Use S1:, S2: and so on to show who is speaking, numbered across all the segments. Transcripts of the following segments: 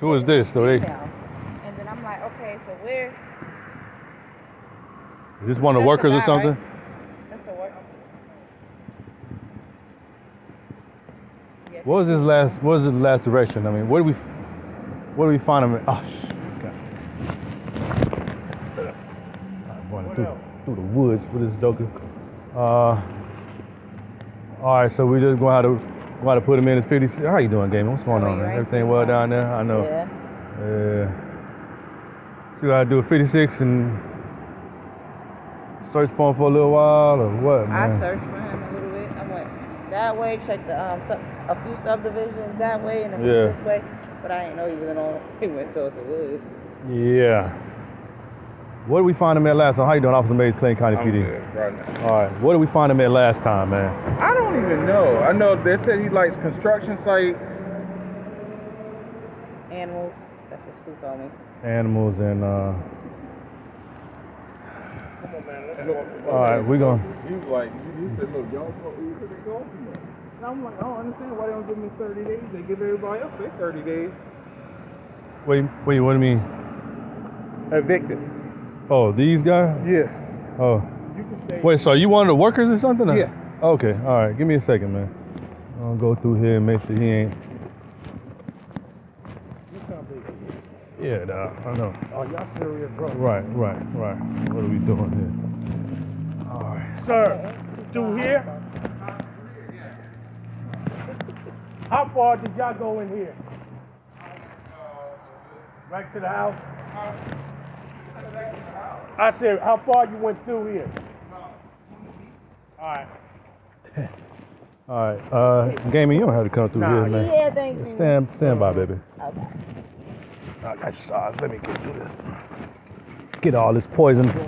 S1: Who is this? So they.
S2: And then I'm like, okay, so where?
S1: Is this one of the workers or something?
S2: Right? That's the worker. Yeah,
S1: What was his last direction? I mean, where do we find him? Oh, God. I'm going through the woods for this joker. All right, so we just going to put him in at 50. How you doing, Gaming? What's going on, man? Everything well down there? I know.
S2: Yeah.
S1: So you gotta do a 56 and search for him for a little while, or what, man?
S2: I searched for him a little bit. I went that way, checked the a few subdivisions that way and a few this way, but I didn't know he went towards the woods.
S1: Yeah. What did we find him at last time? How you doing, Officer Mays, Clayton County
S3: I'm
S1: PD?
S3: good right now.
S1: All right. What did we find him at last time, man?
S3: I don't even know. I know they said he likes construction sites.
S2: Animals. That's what Stu told me.
S1: Animals and
S3: Come on, man. Let's go.
S1: all right, we gonna.
S3: He was like, you said, look, y'all go too much. And I'm like, I don't understand why they don't give me 30 days. They give everybody else their 30 days.
S1: Wait, what do you mean?
S3: Evicted.
S1: Oh, these guys?
S3: Yeah.
S1: Oh.
S3: You can stay.
S1: Wait, so you one of the workers or something?
S3: Yeah.
S1: Okay, all right. Give me a second, man. I'll go through here and make sure he ain't. Yeah, dog, I know.
S3: Oh, y'all serious, bro.
S1: Right. What are we doing here? All right.
S4: Sir, through here? How far did y'all go in here? Right to the house? I said, how far you went through here? All right.
S1: All right. Gaming, you don't have to come through here, man.
S2: Yeah, thank you.
S1: Stand by, baby.
S2: Okay.
S1: I got your size. Let me get through this. Get all this poison.
S4: Don't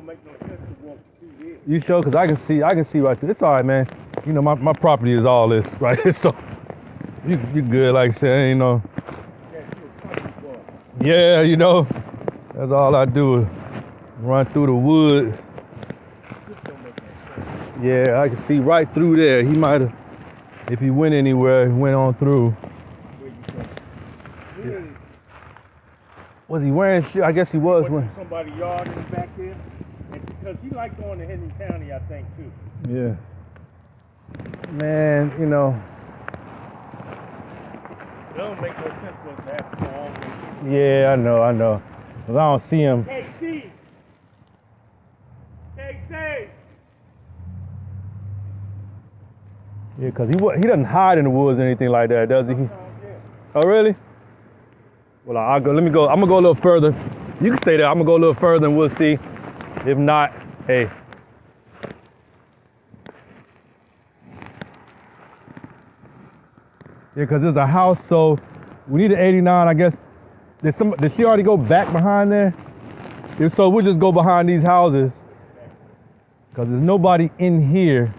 S4: make no sense to walk through here.
S1: You sure? Cause I can see right through. It's all right, man. You know my property is all this, right? So you good, like I said, ain't no. Yeah, you know, that's all I do is run through the woods. Yeah, I can see right through there. He might have, if he went anywhere, he went on through. Yeah. Was he wearing shit? I guess he was wearing.
S4: Somebody's yard in the back there, and because he liked going to Henry County, I think too.
S1: Yeah. Man, you know.
S4: It don't make no sense for us to have to go all the way through.
S1: Yeah, I know. Cause I don't see him.
S4: KC.
S1: Yeah, cause he doesn't hide in the woods or anything like that, does he? Oh, really? Well, I'll go. Let me go. I'm gonna go a little further. You can stay there. I'm gonna go a little further, and we'll see. If not, hey. Yeah, cause there's a house, so we need an 89. I guess. Did she already go back behind there? If so, we'll just go behind these houses, cause there's nobody in here.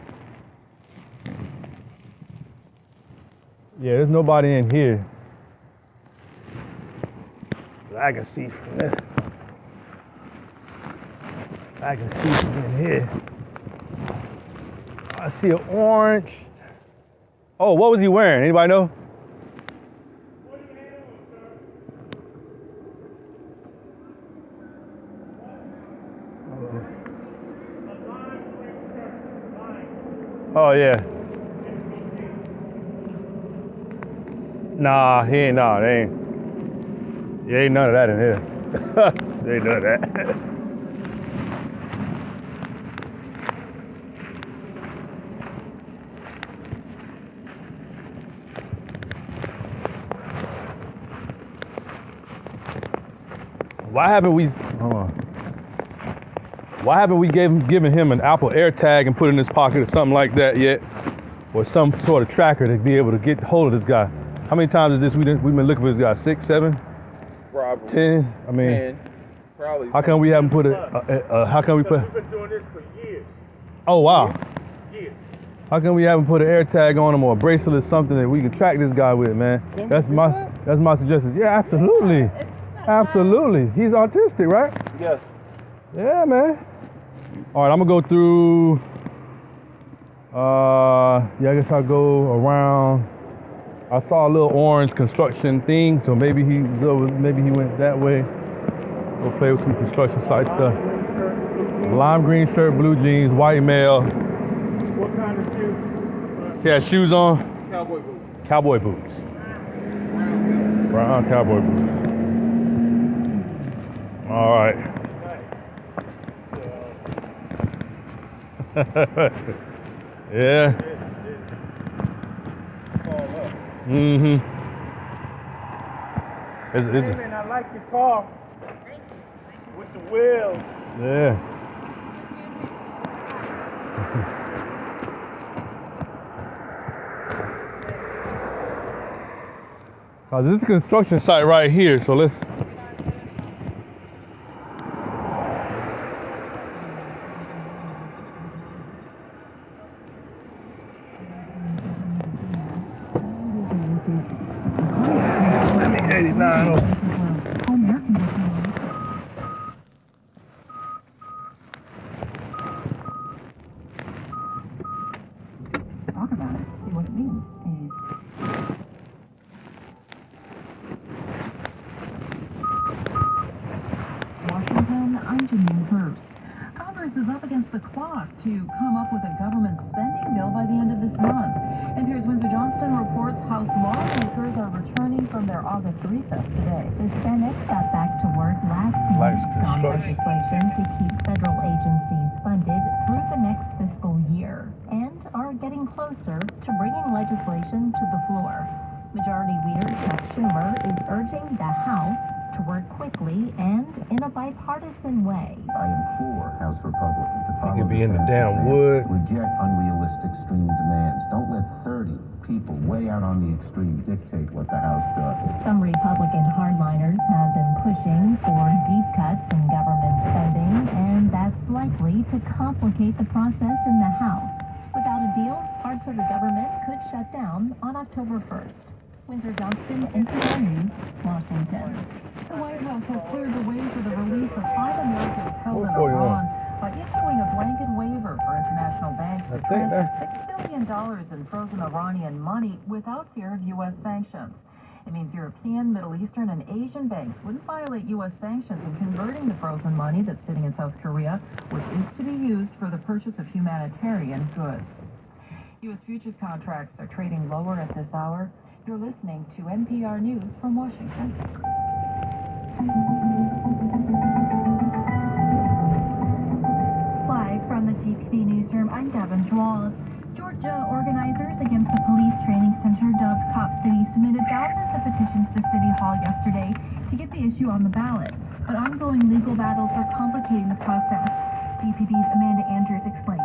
S1: Yeah, there's nobody in here. I can see from this. I can see from in here. I see an orange. Oh, what was he wearing? Anybody know? Oh yeah. Nah, he ain't. Nah, they ain't. Yeah, ain't none of that in here. There ain't none of that. Why haven't we given him an Apple AirTag and put it in his pocket or something like that yet? Or some sort of tracker to be able to get hold of this guy? How many times is this we've been looking for this guy? 6, 7?
S3: Probably.
S1: 10? I mean,
S3: 10. Probably.
S1: how come we haven't put how can we put?
S4: We've been doing this for years.
S1: Oh wow.
S4: Years.
S1: How come we haven't put an AirTag on him or a bracelet or something that we can track this guy with, man? That's my suggestion. Yeah, absolutely. Absolutely. He's autistic, right?
S3: Yes.
S1: Yeah, man. All right, I'm gonna go through. Yeah, I guess I'll go around I saw a little orange construction thing, so maybe he went that way. Go play with some construction site stuff. Lime green shirt, blue jeans, white male.
S4: What kind of shoes?
S1: He had shoes on.
S3: Cowboy boots.
S1: Cowboy boots. Brown cowboy boots. All right. Yeah. Mm-hmm.
S4: Hey, man, I like your car. With the wheels.
S1: Yeah. This is a construction site right here, so let's.
S5: Talk about it, see what it means. Washington, I'm Janine Herbst. Congress is up against the clock to come up with a government spending bill by the end of this month. NPR's Windsor Johnston reports House lawmakers are returning from their August recess today. The Senate got back to work last week on legislation to keep federal agencies funded through the next fiscal year and are getting closer to bringing legislation to the floor. Majority Leader Chuck Schumer is urging the House to work quickly and in a bipartisan way.
S6: I implore House Republicans to follow
S1: could be in the
S6: Senate's
S1: damn
S6: example.
S1: wood.
S6: Reject unrealistic extreme demands. Don't let 30 people way out on the extreme dictate what the House does.
S5: Some Republican hardliners have been pushing for deep cuts in government spending, and that's likely to complicate the process in the House. Without a deal, parts of the government could shut down on October 1st. Windsor Johnston, NPR News, Washington. The White House has cleared the way for the release of 5 Americans held in Iran by issuing a blanket waiver for international banks to transfer $6 billion in frozen Iranian money without fear of U.S. sanctions. It means European, Middle Eastern, and Asian banks wouldn't violate U.S. sanctions in converting the frozen money that's sitting in South Korea, which is to be used for the purchase of humanitarian goods. U.S. futures contracts are trading lower at this hour. You're listening to NPR News from Washington. Live from the GPB newsroom, I'm Devin Schwald. Georgia organizers against a police training center dubbed Cop City submitted thousands of petitions to City Hall yesterday to get the issue on the ballot. But ongoing legal battles are complicating the process. GPB's Amanda Andrews explains.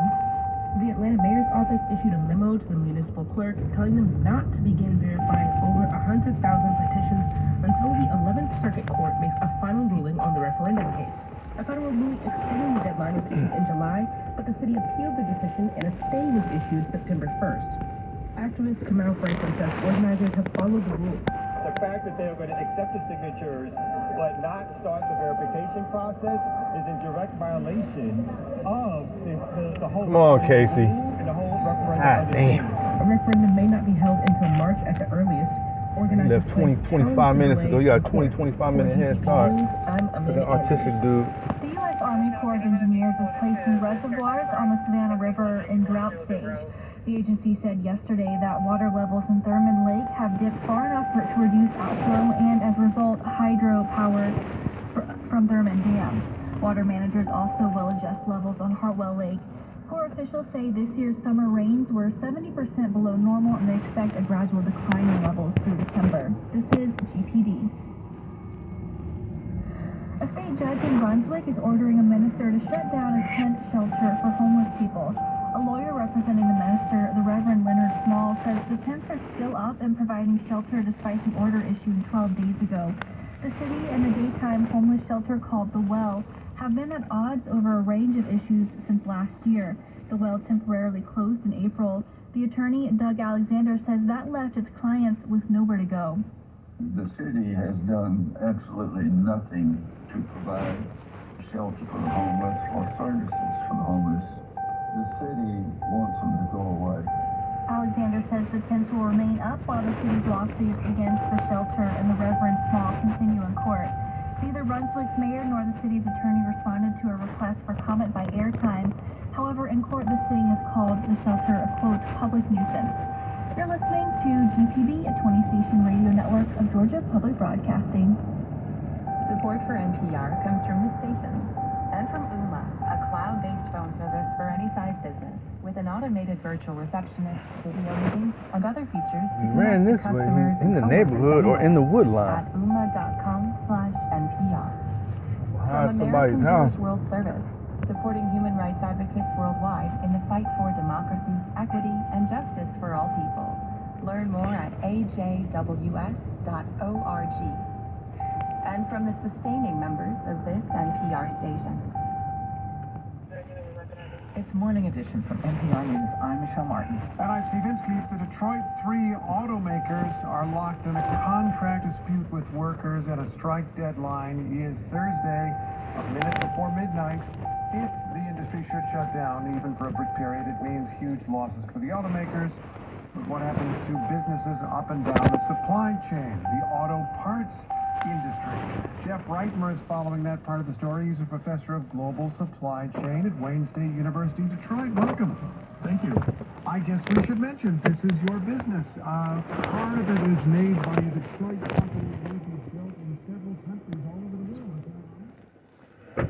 S7: The Atlanta Mayor's Office issued a memo to the municipal clerk telling them not to begin verifying over 100,000 petitions until the 11th Circuit Court makes a final ruling on the referendum case. A federal ruling extending the deadline was issued in July, but the city appealed the decision and a stay was issued September 1st. Activist Kamau Franklin says organizers have followed the rules.
S8: The fact that they are going to accept the signatures but not start the verification process is in direct violation of the whole.
S1: Come on, Casey.
S8: And the whole referendum.
S1: Ah, damn.
S7: A referendum may not be held until March at the earliest.
S1: You left 25 minutes ago. You got a 25-minute head start.
S7: I'm
S1: Look at an autistic dude.
S5: The U.S. Army Corps of Engineers is placing reservoirs on the Savannah River in drought stage. The agency said yesterday that water levels in Thurmond Lake have dipped far enough for it to reduce outflow and, as a result, hydropower from Thurmond Dam. Water managers also will adjust levels on Hartwell Lake. Corps officials say this year's summer rains were 70% below normal, and they expect a gradual decline in levels through December. This is GPD. A state judge in Brunswick is ordering a minister to shut down a tent shelter for homeless people. A lawyer representing the minister, the Reverend Leonard Small, says the tents are still up and providing shelter despite an order issued 12 days ago. The city and the daytime homeless shelter called The Well have been at odds over a range of issues since last year. The Well temporarily closed in April. The attorney, Doug Alexander, says that left its clients with nowhere to go.
S9: The city has done absolutely nothing to provide shelter for the homeless or services for the homeless. The city wants them to go away.
S5: Alexander says the tents will remain up while the city's lawsuits against the shelter and the Reverend Small continue in court. Neither Brunswick's mayor nor the city's attorney responded to a request for comment by airtime. However, in court, the city has called the shelter a, quote, public nuisance. You're listening to GPB, a 20-station radio network of Georgia Public Broadcasting.
S10: Support for NPR comes from this station and from UMA, a cloud-based phone service for any size business with an automated virtual receptionist, video meetings, and other features to
S1: ran
S10: connect
S1: this
S10: to
S1: way
S10: customers
S1: in the
S10: and
S1: neighborhood or in the wood line.
S10: at uma.com/NPR.
S1: Behind
S10: From
S1: somebody's
S10: American
S1: house.
S10: Jewish World Service, supporting human rights advocates worldwide in the fight for democracy, equity, and justice for all people. Learn more at ajws.org. And from the sustaining members of this NPR station.
S11: It's Morning Edition from NPR News. I'm Michelle Martin.
S12: And I'm Steve Inskeep. The Detroit 3 automakers are locked in a contract dispute with workers, and a strike deadline is Thursday, a minute before midnight. If the industry should shut down, even for a brief period, it means huge losses for the automakers. But what happens to businesses up and down the supply chain, the auto parts industry? Jeff Reitmer is following that part of the story. He's a professor of global supply chain at Wayne State University, Detroit. Welcome.
S13: Thank you.
S12: I guess we should mention this is your business. A car that is made by a Detroit company that may be built in several countries all over the world. Is that right?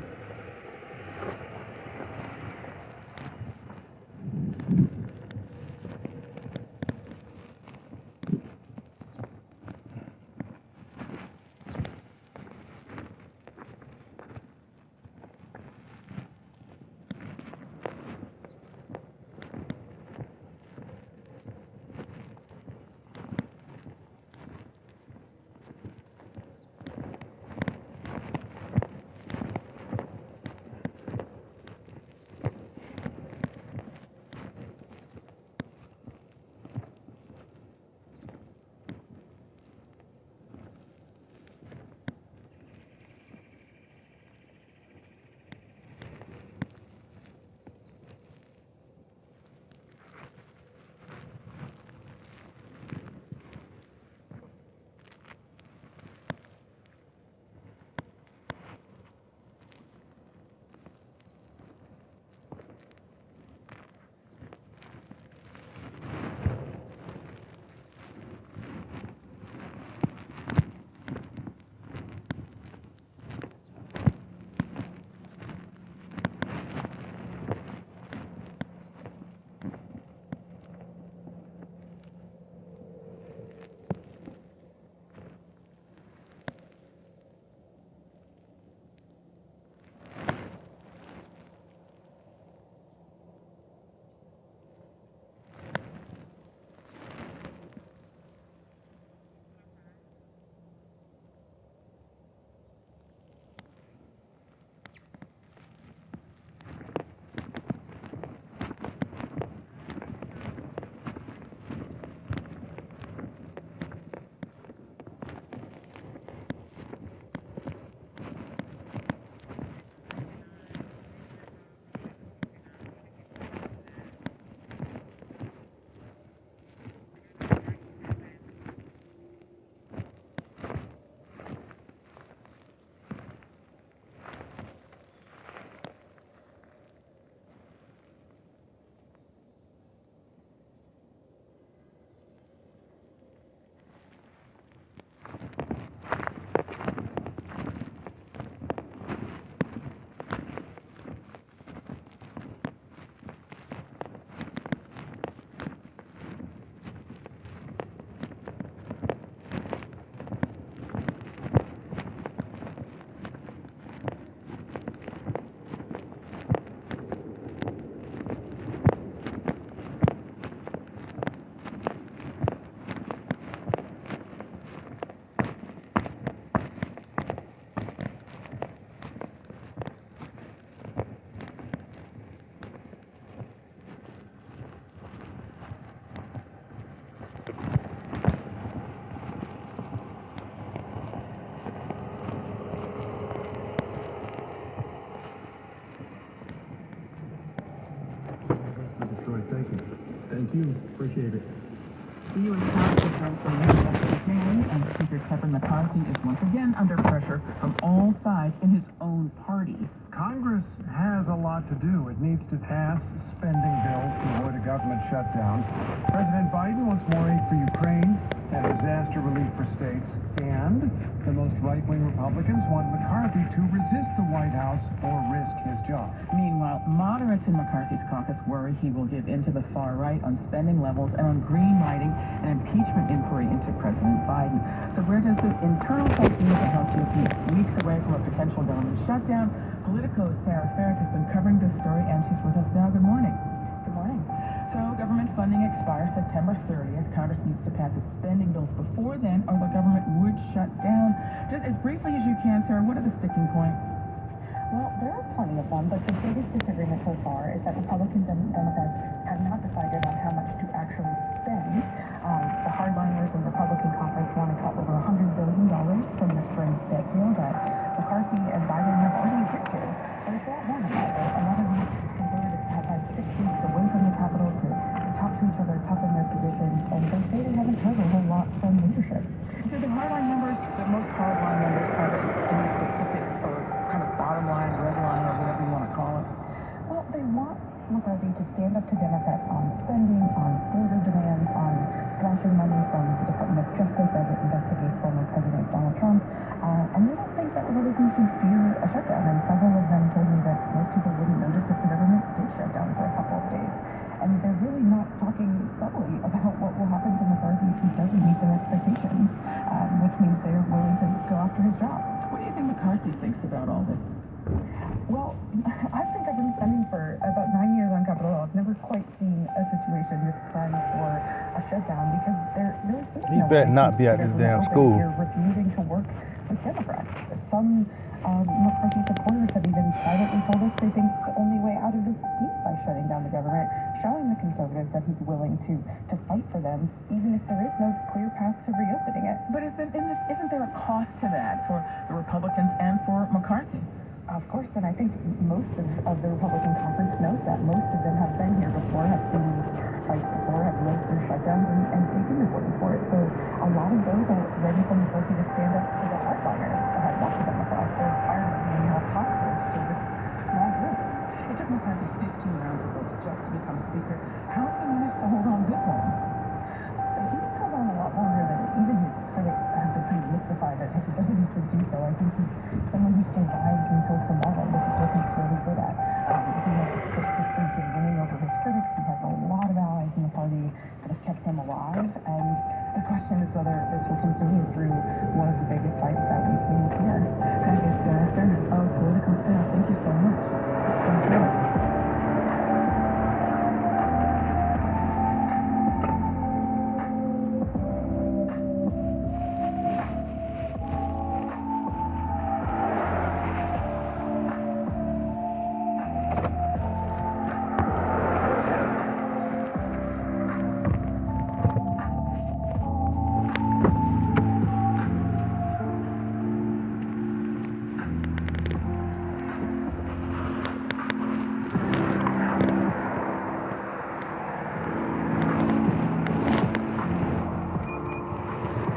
S11: Thank you. Appreciate it. The U.S. House is transferring recess daily, and Speaker Kevin McCarthy is once again under pressure from all sides in his own party.
S12: Congress has a lot to do. It needs to pass spending bills to avoid a government shutdown. President Biden wants more aid for Ukraine and disaster relief for states. And the most right-wing Republicans want McCarthy to resist the White House or risk his job.
S11: Meanwhile, moderates in McCarthy's caucus worry he will give in to the far right on spending levels and on greenlighting an impeachment inquiry into President Biden. So where does this internal fight leave the House GOP? Weeks away from a potential government shutdown, Politico's Sarah Ferris has been covering this story, and she's with us now. Good morning.
S7: Good morning.
S11: So government funding expires September 30th. Congress needs to pass its spending bills before then, or the government would shut down. Just as briefly as you can, Sarah, what are the sticking points?
S7: Well, there are plenty of them, but the biggest disagreement so far is that Republicans and Democrats have not decided on how much to actually spend. The hardliners in the Republican conference want to cut over $100 billion from the spring debt deal that McCarthy and Biden have already agreed to. But it's a lot more than that. A lot of these conservatives have had 6 weeks away from the Capitol to talk to each other, toughen their positions, and they say they haven't heard a whole lot from leadership.
S11: Do the hardline members, the most hardline members, have any specific or kind of bottom line, red line, or whatever you want to call it?
S7: Well, they want McCarthy to stand up to Democrats on spending, on border demands, on slashing money from the Department of Justice as it investigates former President Donald Trump. And they don't think that Republicans should fear a shutdown. And several of them told me that most people wouldn't notice if the government did shut down for a couple of days. And they're really not talking subtly about what will happen to McCarthy if he doesn't meet their expectations, which means they're willing to go after his job.
S11: What do you think McCarthy thinks about all this?
S7: Well, I think I've been spending for about 9 years on Capitol Hill. I've never quite seen a situation this prime for a shutdown because there really is
S1: He
S7: no
S1: better
S7: way
S1: not
S7: to
S1: be at
S7: get
S1: this
S7: everyone
S1: damn
S7: open
S1: school.
S7: if you're refusing to work with Democrats. Some McCarthy supporters have even privately told us they think the only way out of this is by shutting down the government, showing the conservatives that he's willing to fight for them, even if there is no clear path to reopening it.
S11: But isn't there a cost to that for the Republicans and for McCarthy?
S7: Of course, and I think most of the Republican conference knows that. Most of them have been here before, have seen these fights before, have lived through shutdowns and taken the burden for it. So a lot of those are ready for McCarthy to stand up to the hardliners, not the Democrats. They're tired of being held hostage to this small group.
S11: It took McCarthy 15 rounds of votes just to become Speaker. How has he managed to hold on this long?
S7: He's held on a lot longer than even his critics have been pretty mystified at his ability to do so. I think he's someone who survives until tomorrow. This is what he's really good at. He has this persistence in winning over his critics. He has a lot of allies in the party that have kept him alive. And the question is whether this will continue through one of the biggest fights that we've seen this year.
S11: That is Sarah Ferris of Politico Staff. Thank you so much. Thank you.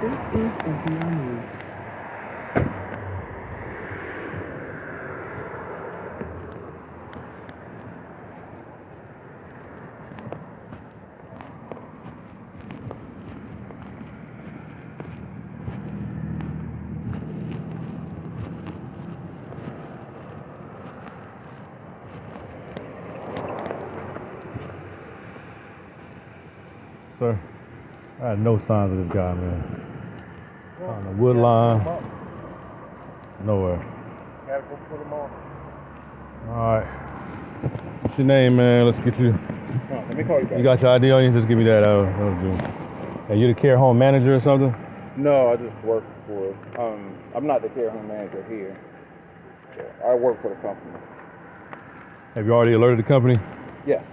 S7: This is NPR News.
S1: Sir, I had no signs of this guy, man. On the wood line, nowhere.
S4: Gotta go put them on.
S1: Alright. What's your name, man? Let's get you.
S3: Let me call you back.
S1: You got your ID on you? Just give me that. That'll do. Hey, you the care home manager or something?
S3: No, I just work for, I'm not the care home manager here. Yeah, I work for the company.
S1: Have you already alerted the company?
S3: Yes.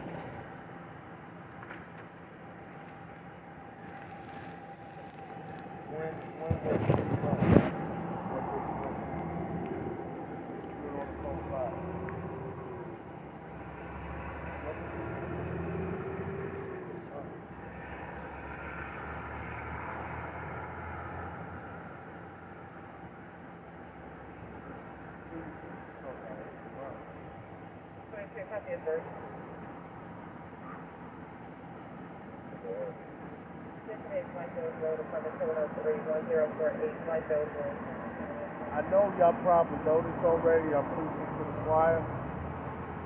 S4: I know y'all probably know this already. I'm preaching to the choir.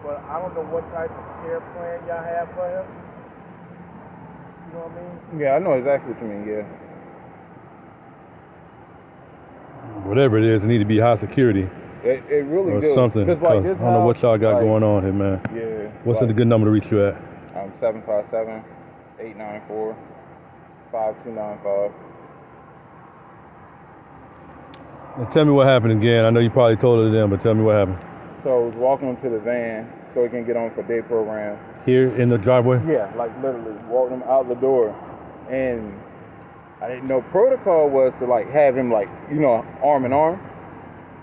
S4: But I don't know what type of care plan y'all have for him. You know what I mean?
S3: Yeah, I know exactly what you mean, yeah.
S1: Whatever it is, it need to be high security.
S3: It really
S1: or
S3: do.
S1: something.
S3: Like
S1: I don't know what y'all got going on here, man.
S3: Yeah.
S1: What's a good number to reach you at?
S3: 757-894-5295.
S1: Now tell me what happened again. I know you probably told it to them, but tell me what happened.
S3: So I was walking him to the van so he can get on for day program.
S1: Here in the driveway?
S3: Yeah, like literally walking him out the door. And I didn't know protocol was to like have him like, you know, arm in arm.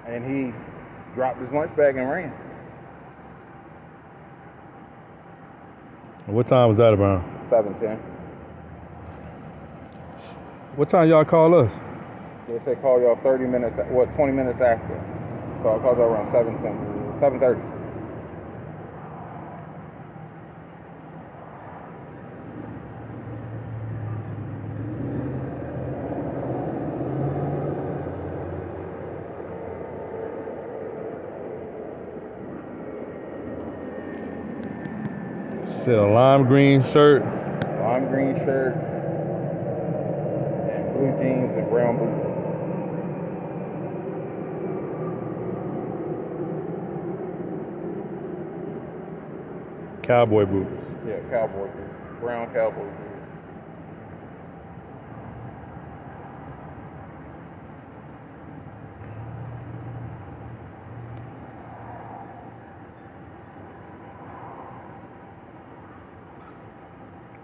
S3: And he dropped his lunch bag and ran.
S1: What time was that around?
S3: 7:10.
S1: What time y'all call us?
S3: They said call y'all 20 minutes after. So I called y'all around 7:30.
S1: Said a lime green shirt.
S3: Lime green shirt. And blue jeans and brown boots.
S1: Cowboy boots.
S3: Yeah, cowboy boots. Brown cowboy boots.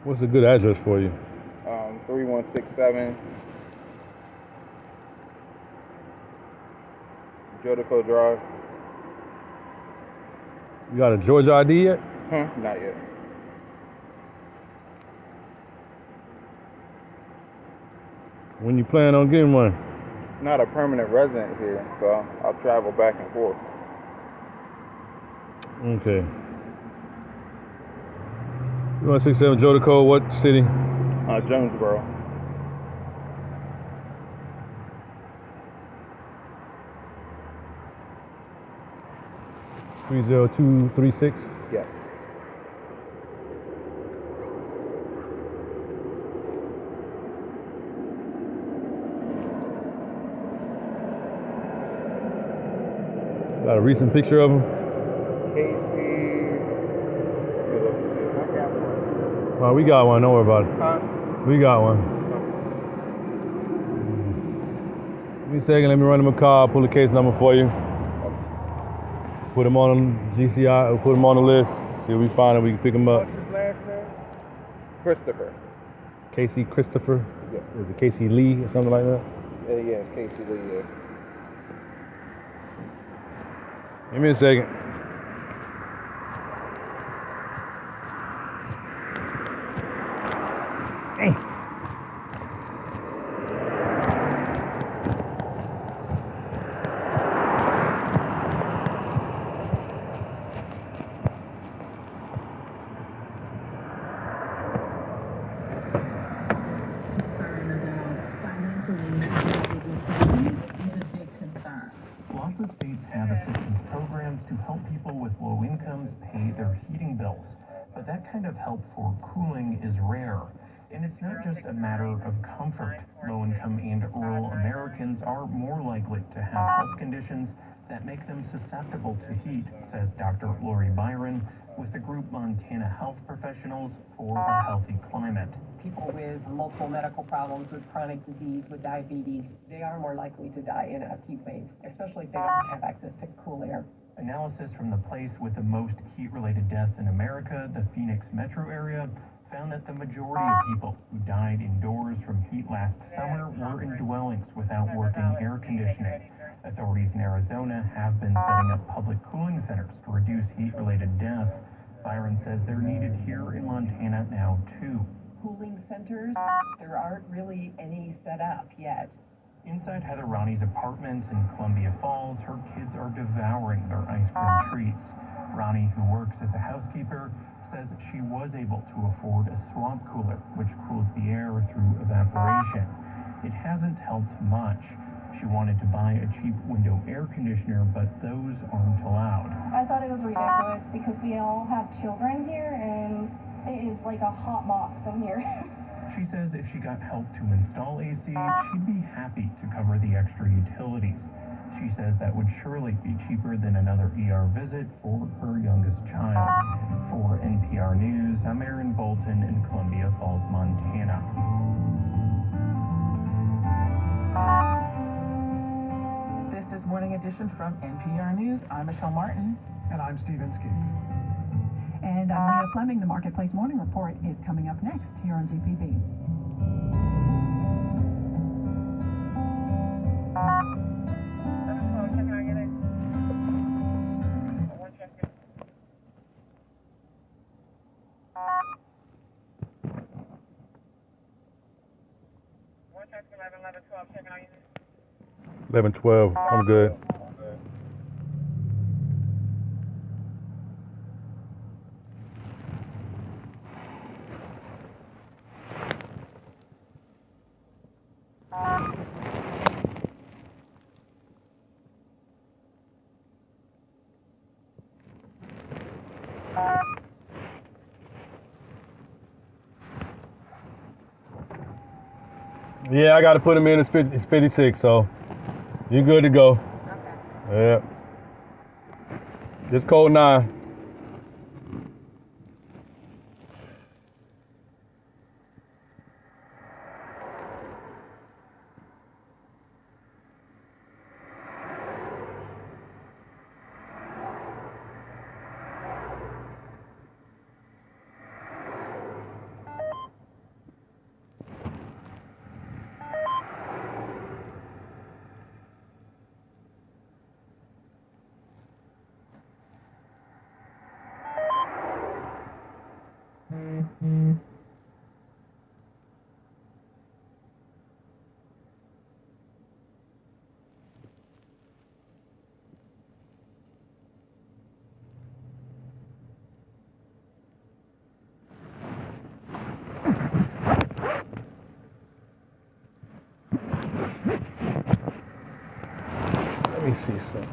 S1: What's a good address for you?
S3: 3167 Jodico Drive.
S1: You got a Georgia ID yet?
S3: Huh? Not yet.
S1: When you plan on getting one?
S3: Not a permanent resident here, so I'll travel back and forth.
S1: Okay. 167 Jodico, what city?
S3: Jonesboro.
S1: $30236?
S3: Yes.
S1: Got a recent picture of him? Oh, we got one. Don't worry about it.
S3: Huh?
S1: We got one. Give me a second. Let me run him a call. Pull the case number for you. Put him on GCI. Put him on the list. See if we find him. We can pick him up.
S4: What's his last name?
S3: Christopher.
S1: Casey Christopher.
S3: Yeah.
S1: Is it Casey Lee or something like that?
S3: Yeah, Casey Lee. Yeah.
S1: Give me a second. Hey.
S13: Lots of states have assistance programs to help people with low incomes pay their heating bills, but that kind of help for cooling is rare. And it's not just a matter of comfort. Low-income and rural Americans are more likely to have health conditions that make them susceptible to heat, says Dr. Lori Byron with the group Montana Health Professionals for a Healthy Climate.
S14: People with multiple medical problems, with chronic disease, with diabetes, they are more likely to die in a heat wave, especially if they don't have access to cool air.
S13: Analysis from the place with the most heat-related deaths in America, the Phoenix metro area, found that the majority of people who died indoors from heat last summer were in dwellings without working air conditioning. Authorities in Arizona have been setting up public cooling centers to reduce heat-related deaths. Byron says they're needed here in Montana now, too.
S14: Cooling centers, there aren't really any set up yet.
S13: Inside Heather Ronnie's apartment in Columbia Falls, her kids are devouring their ice cream treats. Ronnie, who works as a housekeeper, says she was able to afford a swamp cooler, which cools the air through evaporation. It hasn't helped much. She wanted to buy a cheap window air conditioner, but those aren't allowed.
S15: I thought it was ridiculous because we all have children here and it is like a hot box in here.
S13: She says if she got help to install AC, she'd be happy to cover the extra utilities. She says that would surely be cheaper than another ER visit for her youngest child. For NPR News, I'm Aaron Bolton in Columbia Falls, Montana.
S11: This is Morning Edition from NPR News. I'm Michelle Martin.
S12: And I'm Stephen Ski.
S16: And I'm Leah Fleming. The Marketplace Morning Report is coming up next here on GPB.
S1: Checking on you. 11, 12. I'm good. Yeah, I got to put him in. It's 56, so you're good to go. Okay. Yeah. Just code 9. Let me see some.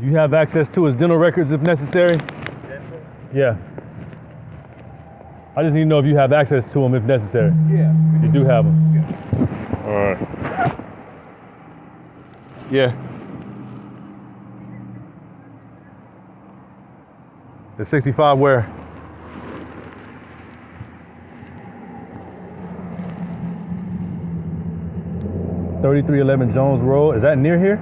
S1: You have access to his dental records if necessary? Dental? Yeah. I just need to know if you have access to them if necessary.
S4: Yeah.
S1: You do have them.
S4: Yeah.
S1: All right. Yeah. The 65 where? $3311 Jones Road. Is that near here?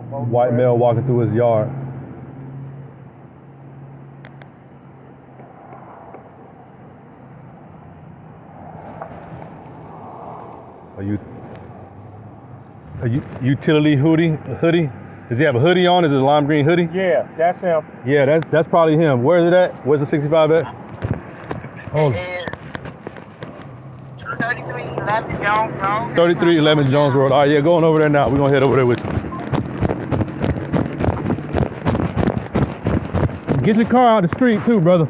S1: White male walking through his yard. A utility hoodie? Does he have a hoodie on? Is it a lime green hoodie?
S4: Yeah, that's him.
S1: Yeah, that's probably him. Where is it at? Where's the 65 at? Hold on.
S2: 3311 Jones Road.
S1: 3311 Jones Road. All right, yeah, going over there now. We're gonna head over there with you. Get your car out the street too, brother.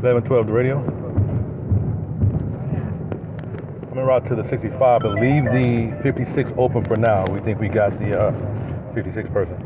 S1: $1112 the radio. I'm en route to the 65, but leave the 56 open for now. We think we got the 56 person.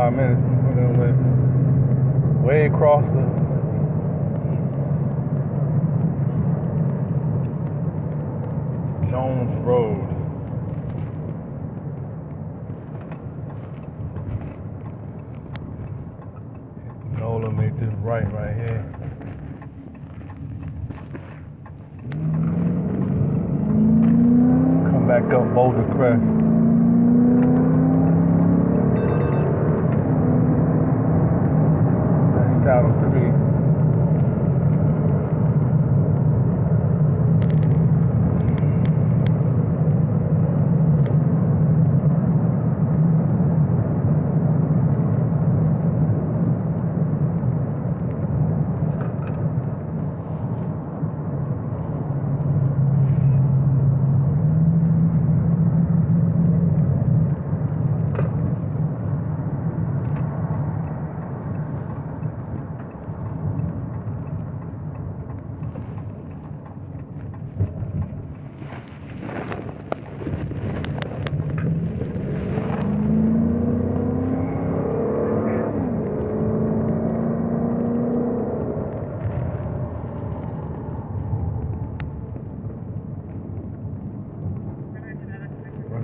S1: Minutes. We're gonna let way across the Jones Road. Nola make this right here. Come back up Boulder Crest. Saddle Creek.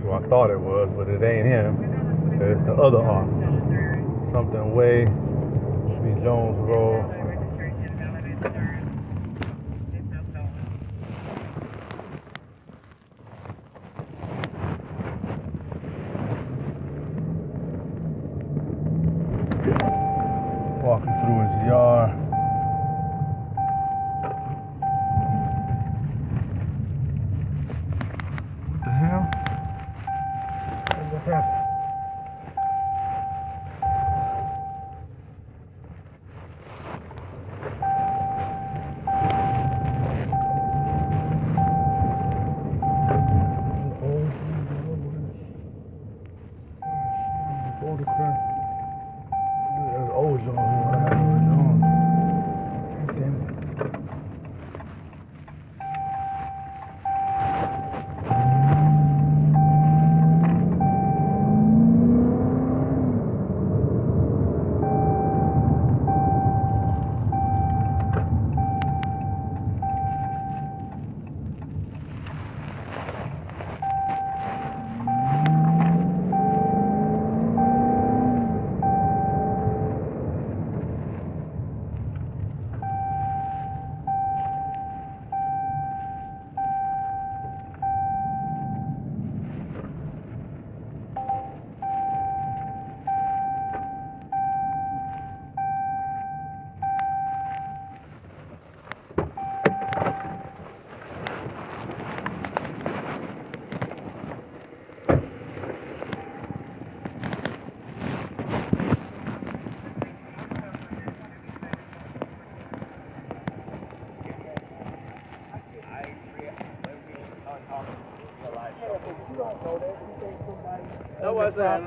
S1: That's what I thought it was, but it ain't him. It's the other R. Something way. Should be Jones Road. Walking through his yard. What the hell? What happened?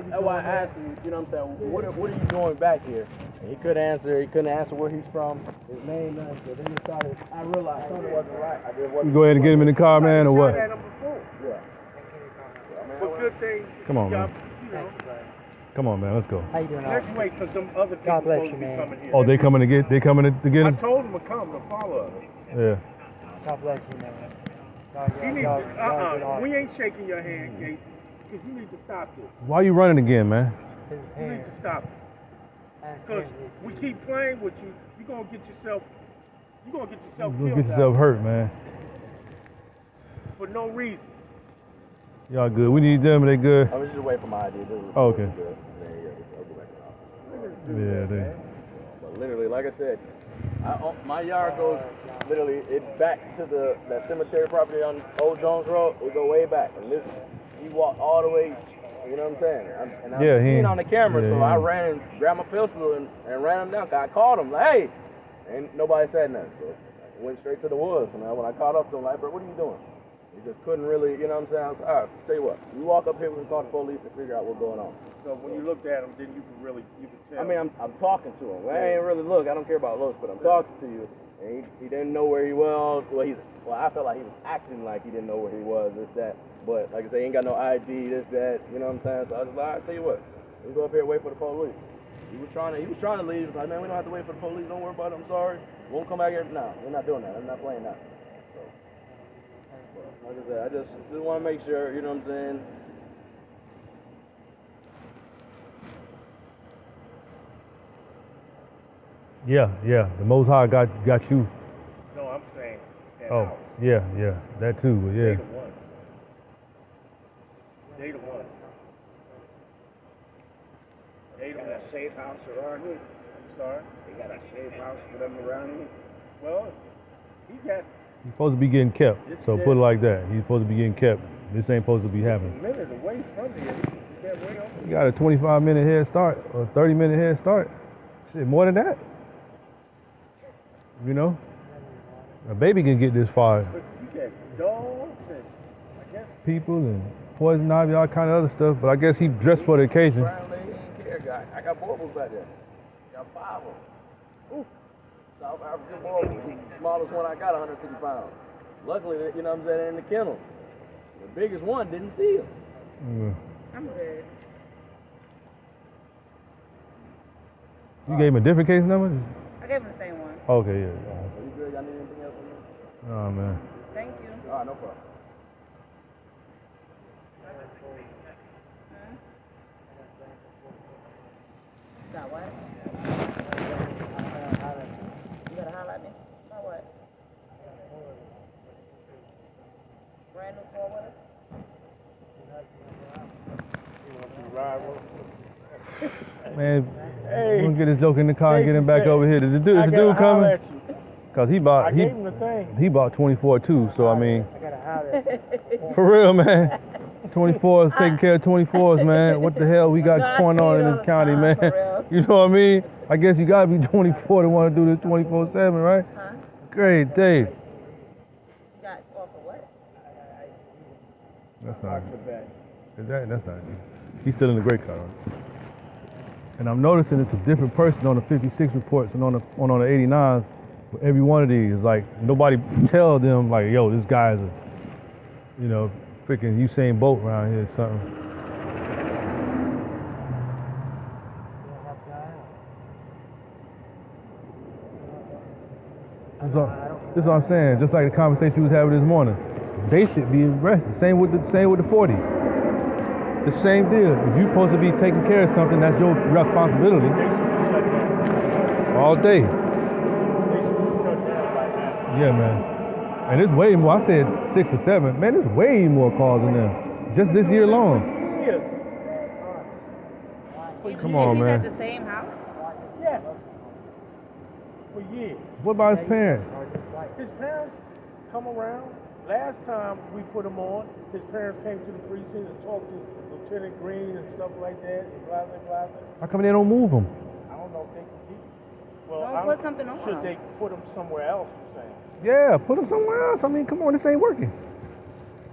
S17: That's why I asked him, you know what I'm saying, what are you doing back here? And he couldn't answer where he's from, his name, nothing. So then he started, I realized something wasn't right. I just wasn't.
S1: You go ahead and get him in the car, man, or what?
S17: Yeah.
S4: But good thing,
S1: Come on, man.
S4: you know.
S1: Come on, man, let's go.
S4: How you doing? Let's wait, because some other people supposed to be coming here.
S1: Oh, they coming to get
S4: I
S1: him?
S4: told them to come, to follow us.
S1: Yeah.
S18: God bless you, man.
S4: We ain't shaking your hand, Casey, because you need to stop this.
S1: Why you running again, man?
S4: You need to stop it. Because we keep playing with you, you're going to get yourself
S1: You're
S4: killed.
S1: gonna get yourself hurt, man.
S4: For no reason.
S1: Y'all good? We need them, they good?
S17: I was just waiting for my ID.
S1: Oh, okay.
S17: Yeah, they. But literally, like I said, my yard goes literally. It backs to that cemetery property on Old Jones Road. It go way back, and this he walked all the way. You know what I'm saying? And I seen on the camera, so I ran and grabbed my pistol and ran him down. Cause I called him like, hey, and nobody said nothing. So I went straight to the woods. And when I caught up to him, like, bro, what are you doing? He just couldn't really, you know what I'm saying? I was like, all right, tell you what, you walk up here, we can call the police and figure out what's going on.
S4: So when you looked at him, then you could tell.
S17: I mean, I'm talking to him. I ain't really look. I don't care about looks, but I'm talking to you. And he didn't know where he was. Well, I felt like he was acting like he didn't know where he was, this, that. But like I say, he ain't got no ID, this, that. You know what I'm saying? So I was like, all right, tell you what, we go up here and wait for the police. He was trying to leave. He was like, man, we don't have to wait for the police. Don't worry about it. I'm sorry. Won't come back here. No, we're not doing that. I'm not playing that. So, like I said, I just want to make sure, you know what I'm saying?
S1: Yeah. The Most High got you.
S4: No, I'm saying.
S1: Oh, yeah. That too, but yeah.
S4: They the ones. They got a safe house around here. I'm sorry? They got a safe house for them around here? Well, he got...
S1: He's supposed to be getting kept, so put it like that. He's supposed to be getting kept. This ain't supposed to be happening.
S4: A minute away from here.
S1: You got a 25-minute head start, or 30-minute head start. Shit, more than that. You know? A baby can get this far.
S4: But you got dogs and, I guess...
S1: People and poison ivy, all kind of other stuff, but I guess he dressed for the occasion.
S17: Brown lady ain't care, guy. I got baubles back there. Got 5 of them. Ooh. South African baubles. The smallest one I got, 150 pounds. Luckily, you know what I'm saying, in the kennel. The biggest one didn't see him.
S2: I'm good.
S1: You gave him a different case number?
S2: I gave him the same one.
S1: Okay, yeah.
S17: Are you good? Y'all need anything else from me?
S1: Oh, man.
S2: Thank you.
S17: All right, no problem.
S2: Got what? You gotta holler at me? About what? Brand new four-wheeler?
S1: Man, we're gonna get this joke in the car and get him back over here. Is the dude coming? Cause he bought 24 too. So I mean, for real, man. 24s taking care of 24s, man. What the hell we got going on in this county, man? You know what I mean? I guess you gotta be 24 to want to do this 24/7, right?
S2: Huh?
S1: Great day.
S2: Got off of what?
S1: That's not. That's not. He's still in the gray car. Right? And I'm noticing it's a different person on the 56 reports and on the 89s. For every one of these, like nobody tell them like, yo, this guy's a, you know, freaking Usain Bolt around here or something. This is what I'm saying. Just like the conversation we was having this morning, they should be arrested. Same with the 40. The same deal. If you're supposed to be taking care of something, that's your responsibility. All day. Yeah, man. And it's way more. I said 6 or 7. Man, there's way more calls than them. Just this year alone. Come on, man.
S2: He's at the same house?
S4: Yes. For years.
S1: What about his parents?
S4: His parents come around. Last time we put him on, his parents came to the precinct and talked to Lieutenant Green and stuff like that, and blah, blah, blah.
S1: How come they don't move him?
S4: I don't know if they can keep him. Well,
S2: Don't put something on
S4: should
S2: him.
S4: they put him somewhere else, you're saying?
S1: Yeah, put him somewhere else. I mean, come on, this ain't working.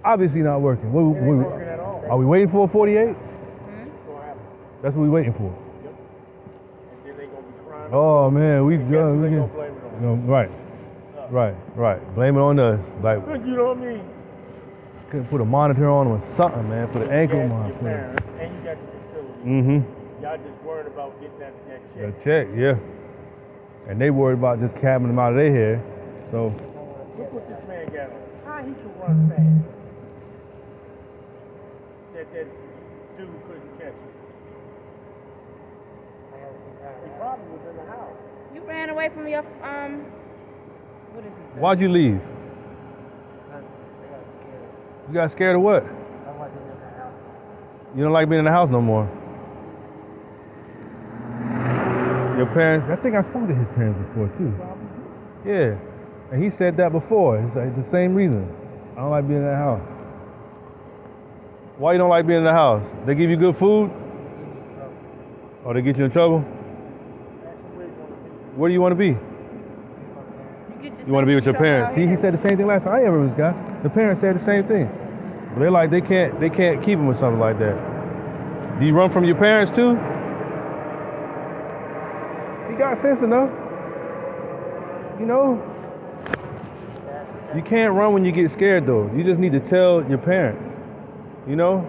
S1: Obviously not working.
S4: It ain't working at all.
S1: Are we waiting for a 48?
S4: It's gonna happen.
S1: That's what we waiting for.
S4: Yep. And then they gonna be crying.
S1: Oh man, we
S4: Guess who they gonna blame it on?
S1: Right. Blame it on us. Like,
S4: You know what I mean?
S1: couldn't put a monitor on him or something, man. Put an ankle
S4: Your
S1: monitor.
S4: parents, and you got the facility.
S1: Mm-hmm.
S4: Y'all just worried about getting that check.
S1: The check, yeah. And they worried about just capping them out of their hair. So.
S4: Look what this man got on. How he could run fast? That dude couldn't catch him. He probably was in the house.
S2: You ran away from your, what is it?
S1: Why'd you leave? You got scared of what? You don't like being in the house no more. Your parents, I think I spoke to his parents before too. Yeah. And he said that before. It's like the same reason. I don't like being in the house. Why you don't like being in the house? They give you good food? Or they get you in trouble? Where do you want to be? You want to be with your parents. See, he said the same thing last time I ever was guy. The parents said the same thing. But they're like, they can't keep him with something like that. Do you run from your parents too? You got sense enough. You know? You can't run when you get scared though. You just need to tell your parents. You know?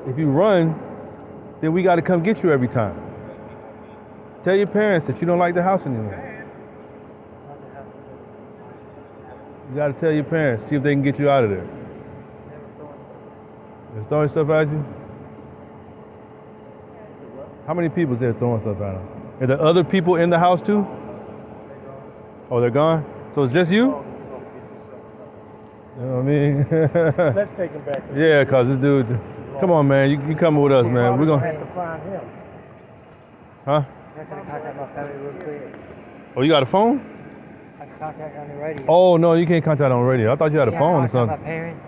S1: If you run, then we got to come get you every time. Tell your parents that you don't like the house anymore. You got to tell your parents, see if they can get you out of there. They're throwing stuff at you? How many people is there throwing stuff at them? Are there other people in the house too? Oh, they're gone? So it's just you? You know what I mean?
S4: Let's take him back.
S1: Yeah, because this dude, come on, man, you coming with us, man. We're gonna
S4: have to find him.
S1: Huh?
S18: I'm going to contact my family real quick.
S1: Oh, you got a phone?
S18: I can contact on the radio.
S1: Oh, no, you can't contact on the radio. I thought you had a phone or something.
S18: My parents.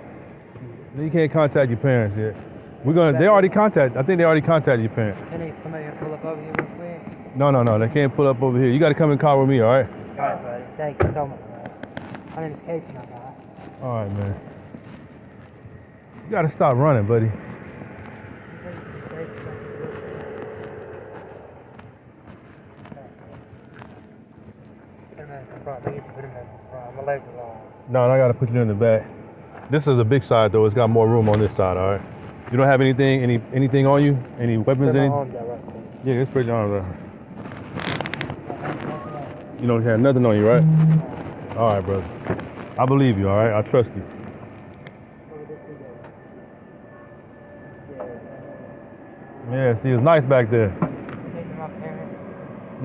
S1: You can't contact your parents yet. They already contacted. I think they already contacted your parents.
S18: Can they come here and pull up over here real quick?
S1: No, they can't pull up over here. You got to come in the car with me, all right?
S18: All right, buddy. Thank you so much. My name is Casey, my guy.
S1: All right, man. You got to stop running, buddy.
S18: My legs are long.
S1: No, I got to put you in the back. This is the big side, though. It's got more room on this side, all right? You don't have anything on you? Any weapons? Yeah, just put your arms out. You don't have nothing on you, right? All right, brother. I believe you, all right? I trust you. Yeah, see, it's nice back there.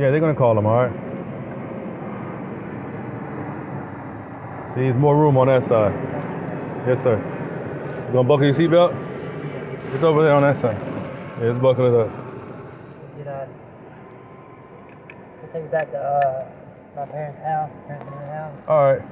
S1: Yeah, they're gonna call them, all right? See, there's more room on that side. Yes, sir. You gonna buckle your seatbelt? It's over there on that side. Yeah, let's buckle it up.
S18: We'll take you back to my parents' house, house.
S1: All right.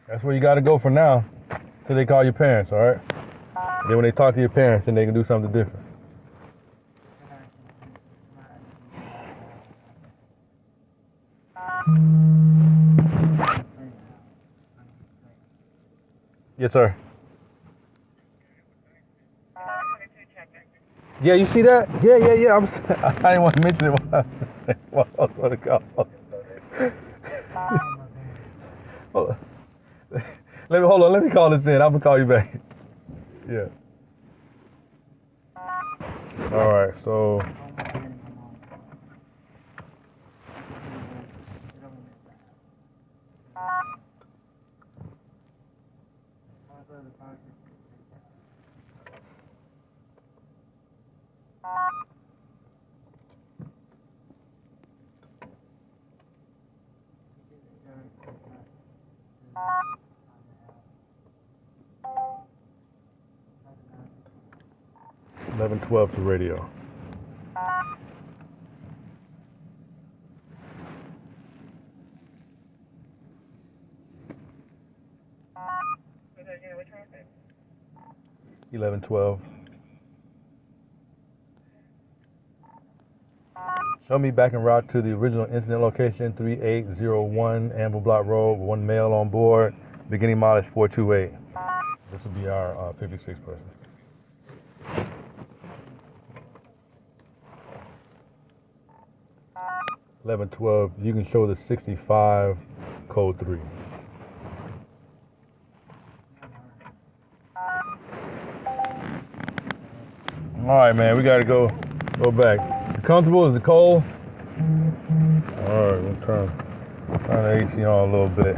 S1: That's where you got to go for now, till they call your parents, all right? Then when they talk to your parents, then they can do something different. Yes, sir. Yeah, you see that? Yeah. I didn't want to mention it while I was on the call. Hold on. Let me call this in. I'm gonna call you back. Yeah. All right. So. (11:12) to radio. (11:12). Show me back en route to the original incident location, 3801 Anvil Block Road, with one male on board, beginning mileage 428. This will be our 56 person. 11:12. You can show the 65 code 3. All right, man. We gotta go back. You comfortable? Is it cold? All right, we'll turn the AC on a little bit.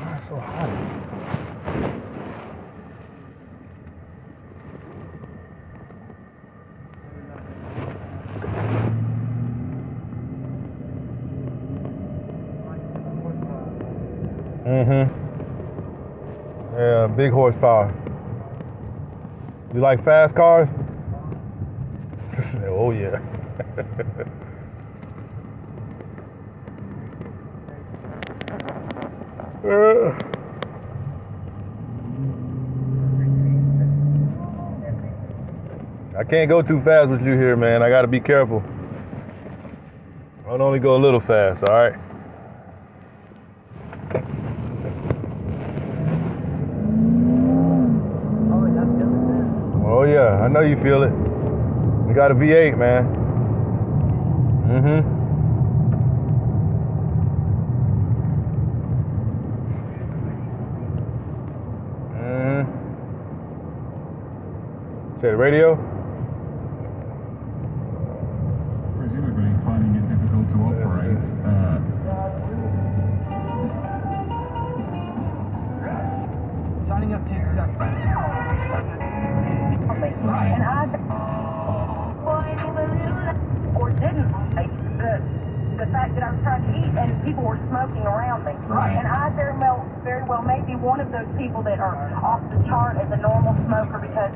S1: Why it's so hot? Yeah, big horsepower. You like fast cars? Oh yeah. I can't go too fast with you here, man. I gotta be careful. I'll only go a little fast, all right? Oh yeah, I know you feel it. We got a V8, man. Say the radio?
S19: Presumably finding it difficult to operate.
S20: Signing up to accept.
S19: Right.
S15: And I or didn't like the fact that I was trying to eat and people were smoking around me.
S19: Right.
S15: And I very well may be one of those people that are off the chart as a normal smoker because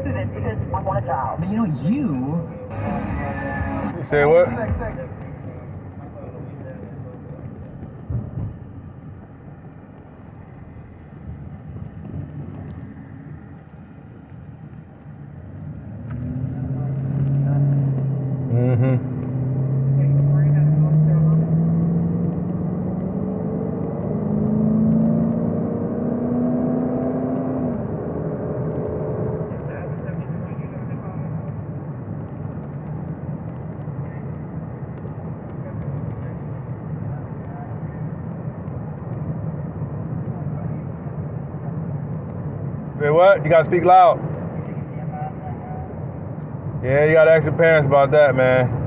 S15: because I want a job.
S20: But you know, you
S1: say what? Say what? You gotta speak loud. Yeah, you gotta ask your parents about that, man.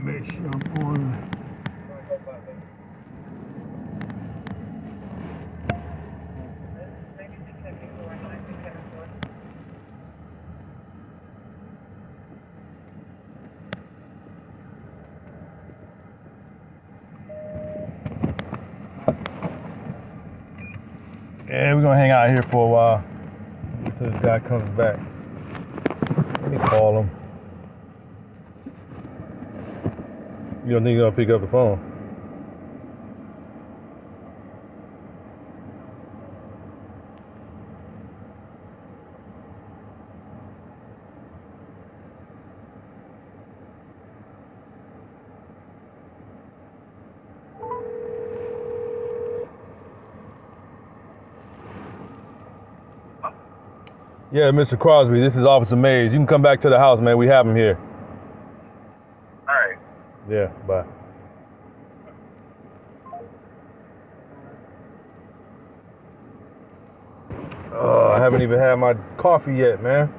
S1: Make sure I'm on. Yeah, we're gonna hang out here for a while until this guy comes back. Let me call him. You don't think he's gonna pick up the phone? Yeah, Mr. Crosby, this is Officer Mays. You can come back to the house, man. We have him here.
S21: All right.
S1: Yeah, bye. Oh, I haven't even had my coffee yet, man.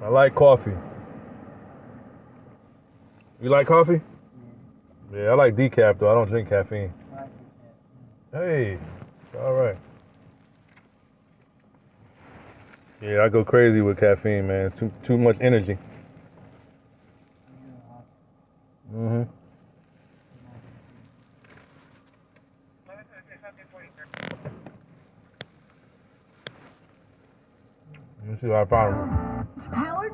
S1: I like coffee. You like coffee? Yeah, I like decaf, though. I don't drink caffeine. Hey, all right. Yeah, I go crazy with caffeine, man. Too much energy. Mm-hmm. Let me see what I found.
S22: Howard?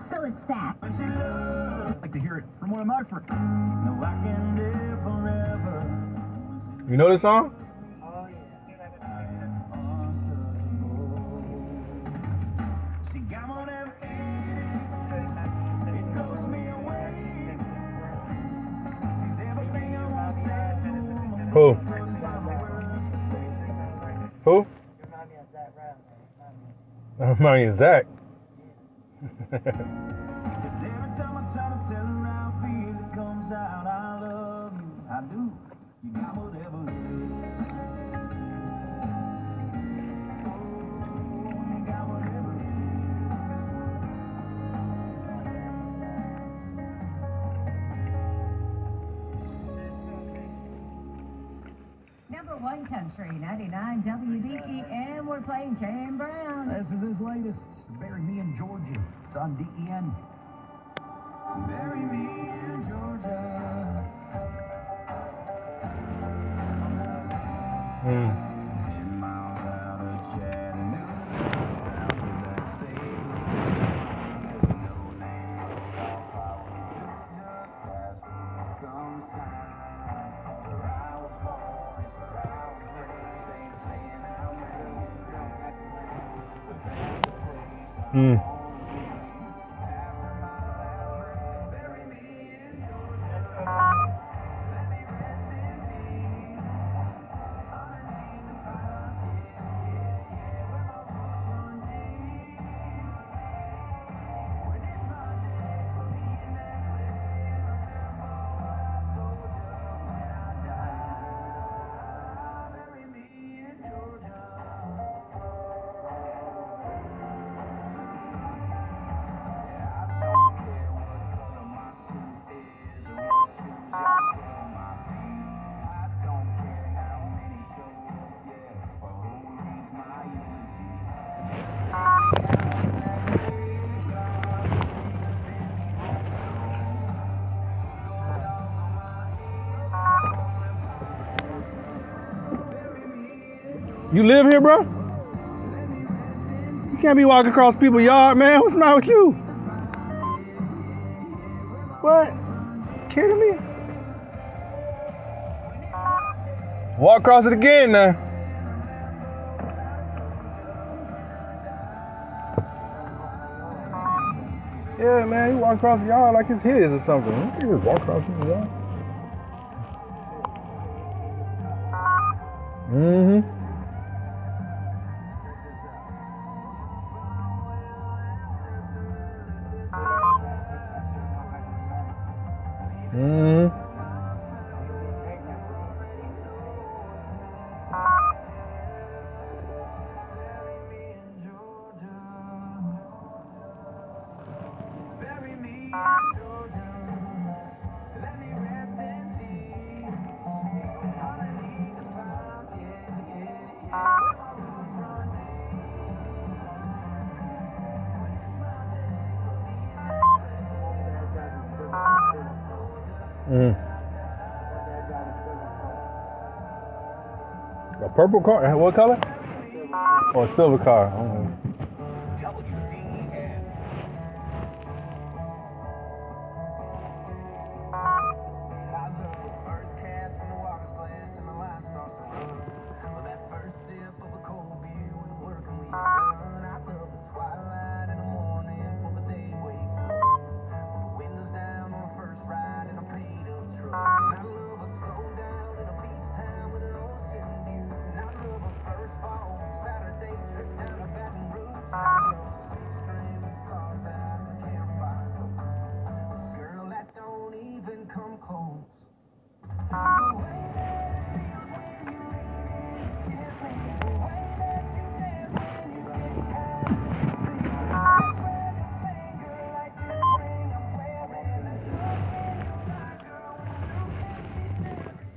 S22: So it's fact.
S20: I'd like to hear it from one of my friends. No, I can live forever.
S1: You know this song? Who? Who? Remind me of Zach.
S22: Number one country, 99 WDEN. We're playing Jane Brown.
S20: This is his latest. Bury Me in Georgia. It's on DEN. Bury me in Georgia.
S1: You live here, bro? You can't be walking across people's yard, man. What's the matter with you? What? Kidding me? Walk across it again now. Yeah, man, you walk across the yard like it's his or something. You can't just walk across the yard. Mm-hmm. Mm-hmm. A purple car? What color? Or a silver car? I don't know.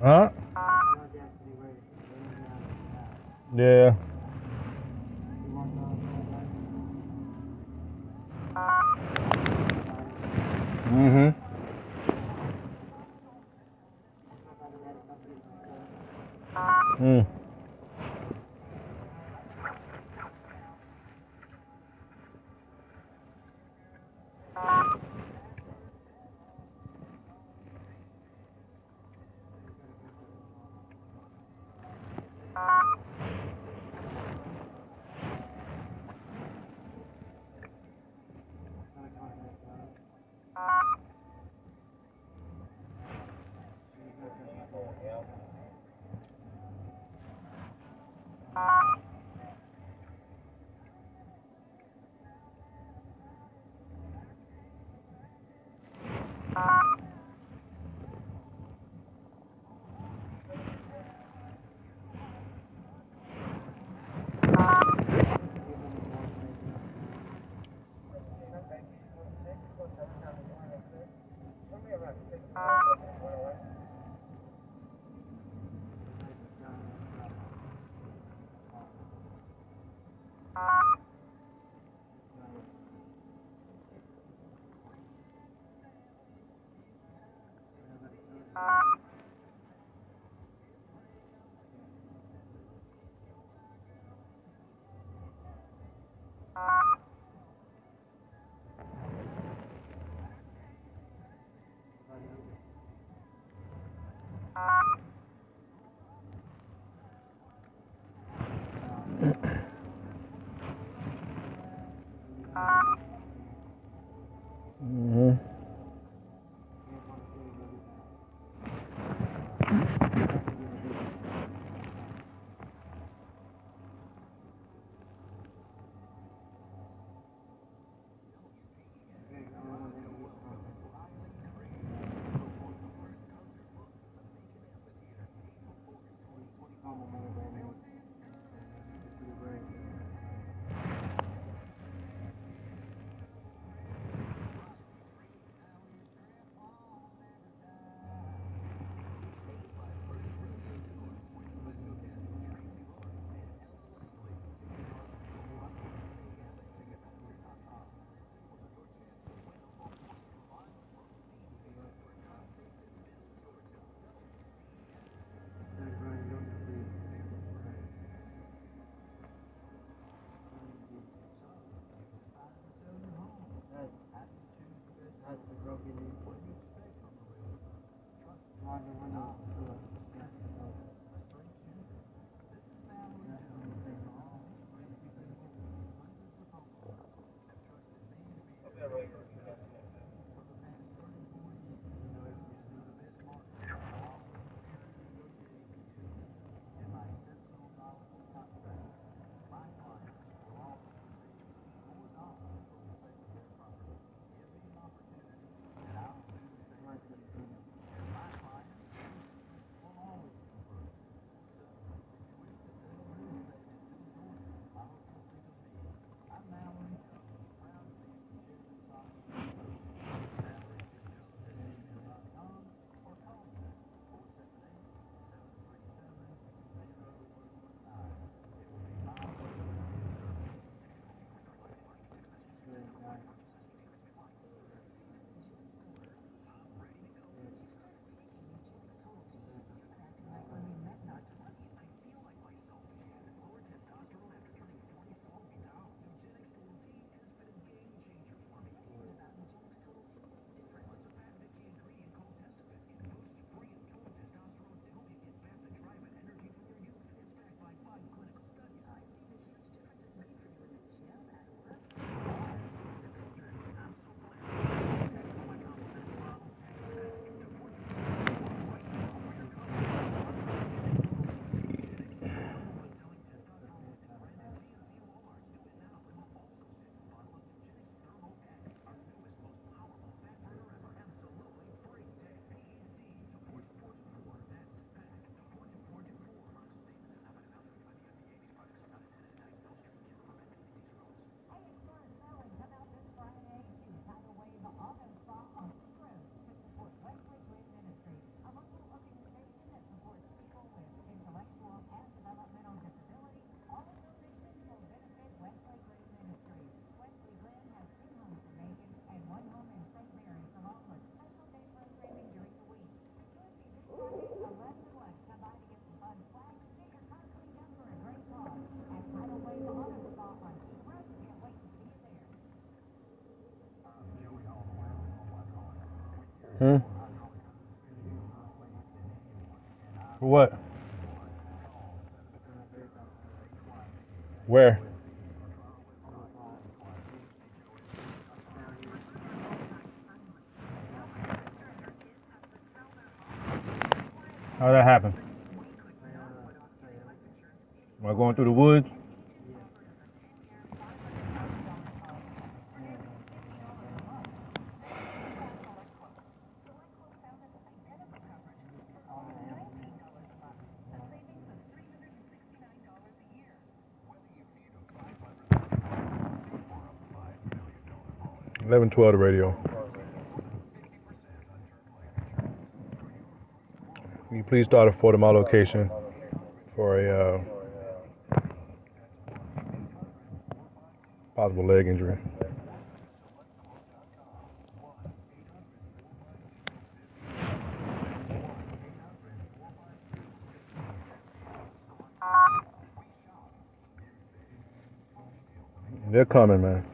S1: Huh? Yeah. Mm-hmm. Mm. Hmm? For what? Where? How'd that happen? Am I going through the woods? $11.12 the radio. Will you please start affording my location for a possible leg injury? They're coming, man.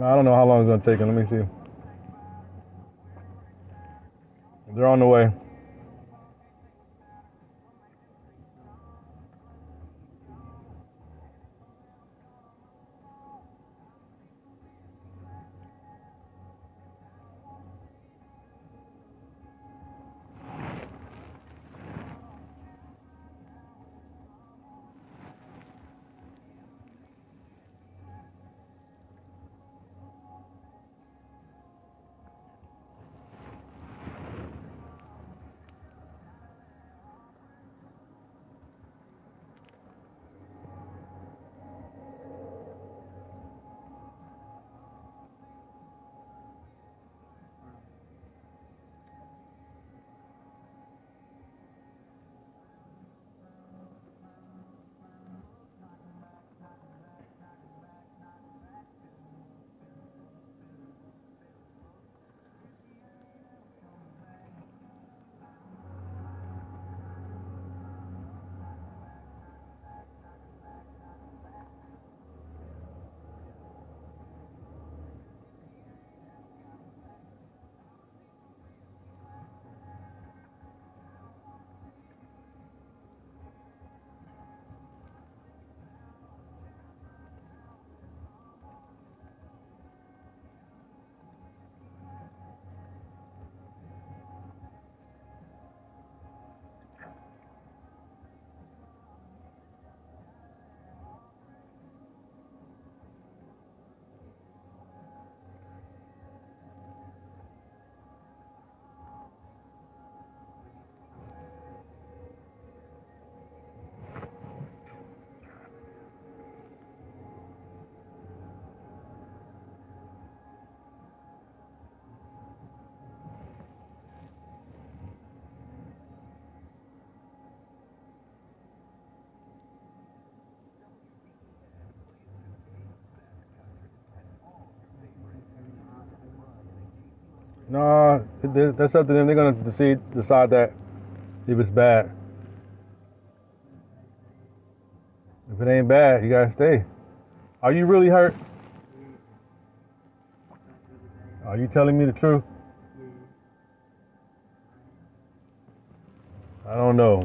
S1: I don't know how long it's gonna take them. Let me see. They're on the way. No, that's up to them. They're gonna decide that if it's bad. If it ain't bad, you gotta stay. Are you really hurt? Are you telling me the truth? I don't know.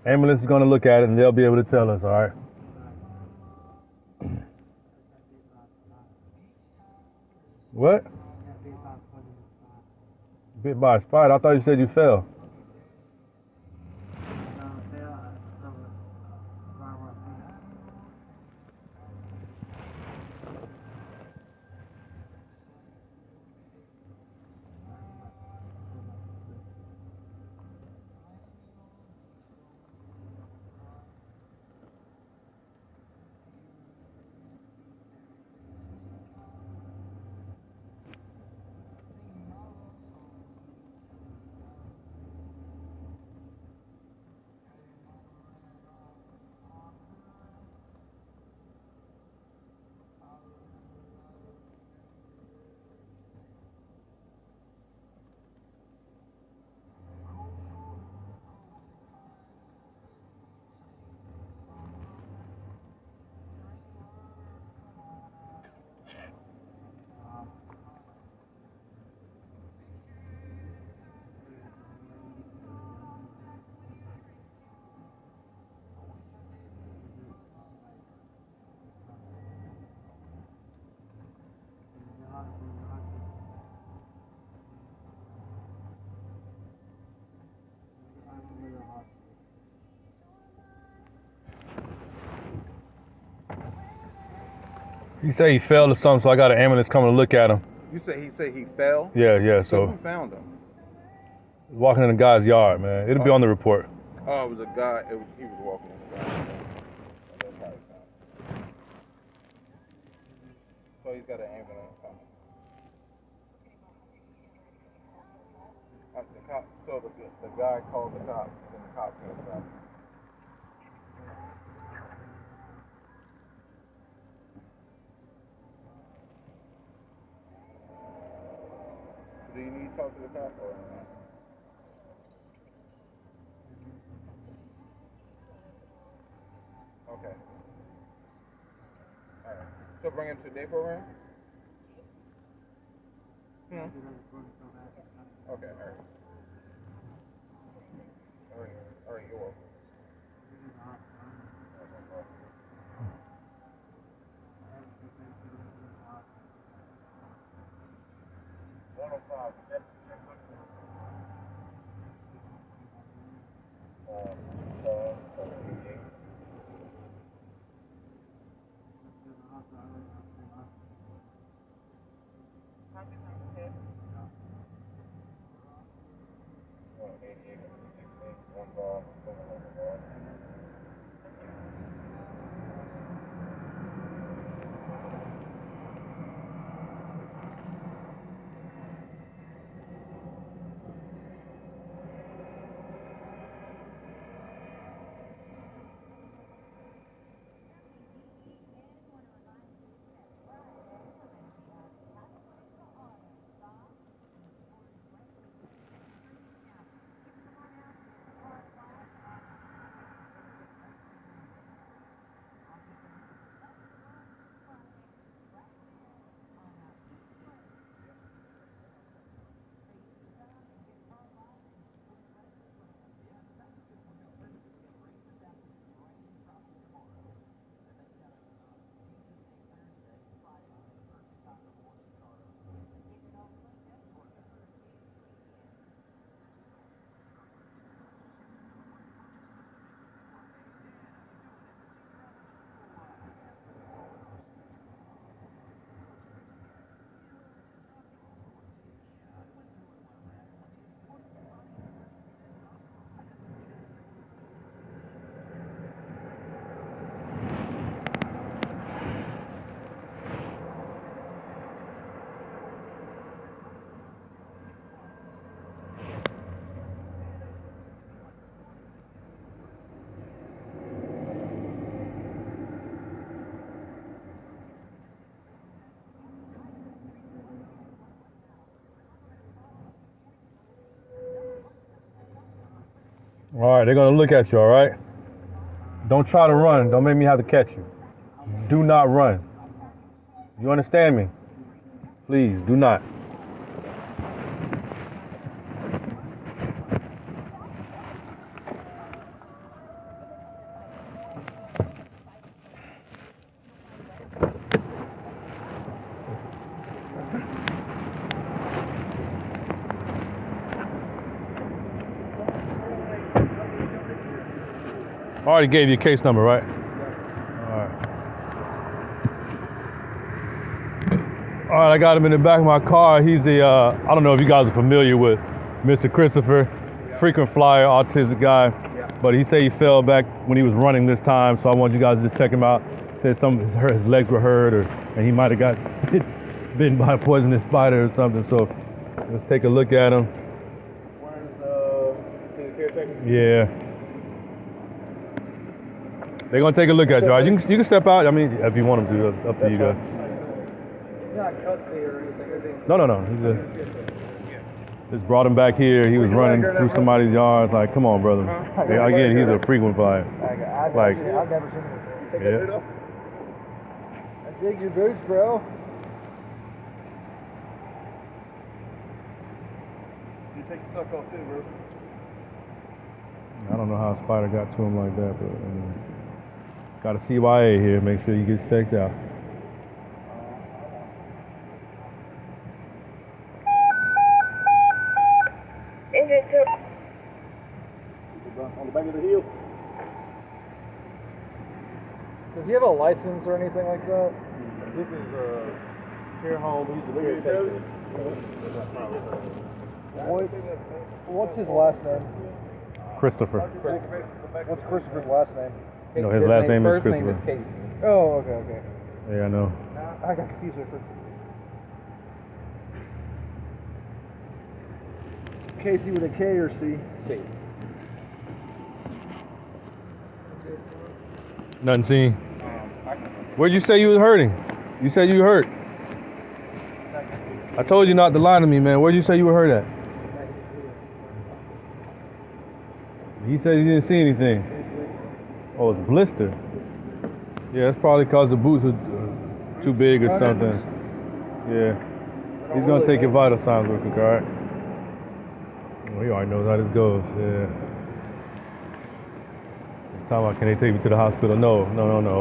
S1: Ambulance is gonna look at it and they'll be able to tell us. All right. What? Bit by a spider. I thought you said you fell. He said he fell or something, so I got an ambulance coming to look at him.
S3: You say he fell?
S1: Yeah.
S3: So who found him?
S1: Walking in the guy's yard, man. It'll be on the report.
S3: Oh, it was a guy. He was walking in the yard. So he's got an ambulance coming. So the guy called the cops, and the cops came back. Do you need to talk to the cop or not? Okay. All right. So bring him to the day program? Okay, all right. All right, you're welcome.
S1: All right, they're gonna look at you, all right? Don't try to run. Don't make me have to catch you. Do not run. You understand me? Please, do not. I already gave you a case number, right? All right, I got him in the back of my car. He's I don't know if you guys are familiar with Mr. Christopher, frequent flyer, autistic guy, but he said he fell back when he was running this time, so I want you guys to check him out. Said his legs were hurt, and he might have got bitten by a poisonous spider or something, so let's take a look at him. Yeah. They're gonna take a look at you. Right? You can step out. I mean, if you want them to, it's up to you guys.
S6: He's not in custody or anything, is he?
S1: No. He's just brought him back here. He was running through somebody's yard. Like, come on, brother. Again, he's a frequent flyer. Like,
S6: I've never seen him.
S1: Yeah.
S6: I dig your boots, bro.
S3: You take the suck off too, bro.
S1: I don't know how a spider got to him like that, but got a CYA here. Make sure he gets checked out.
S3: On the back of the hill.
S6: Does he have a license or anything like that?
S3: This is care home. He's a caretaker.
S6: What's his last name?
S1: Christopher.
S6: What's Christopher's last name?
S1: No, his last name is
S6: First name
S1: Christopher.
S6: is Casey. Oh, okay.
S1: Yeah, I know.
S6: I got confused there first. Casey with a K or C? C.
S1: Nothing seen. Where'd you say you was hurting? You said you were hurt. I told you not to lie to me, man. Where'd you say you were hurt at? He said he didn't see anything. Oh, it's a blister. Yeah, it's probably because the boots are too big or something. Yeah. He's gonna take your vital signs real quick, all right? Well, he already knows how this goes. Yeah. Talking about, can they take me to the hospital? No.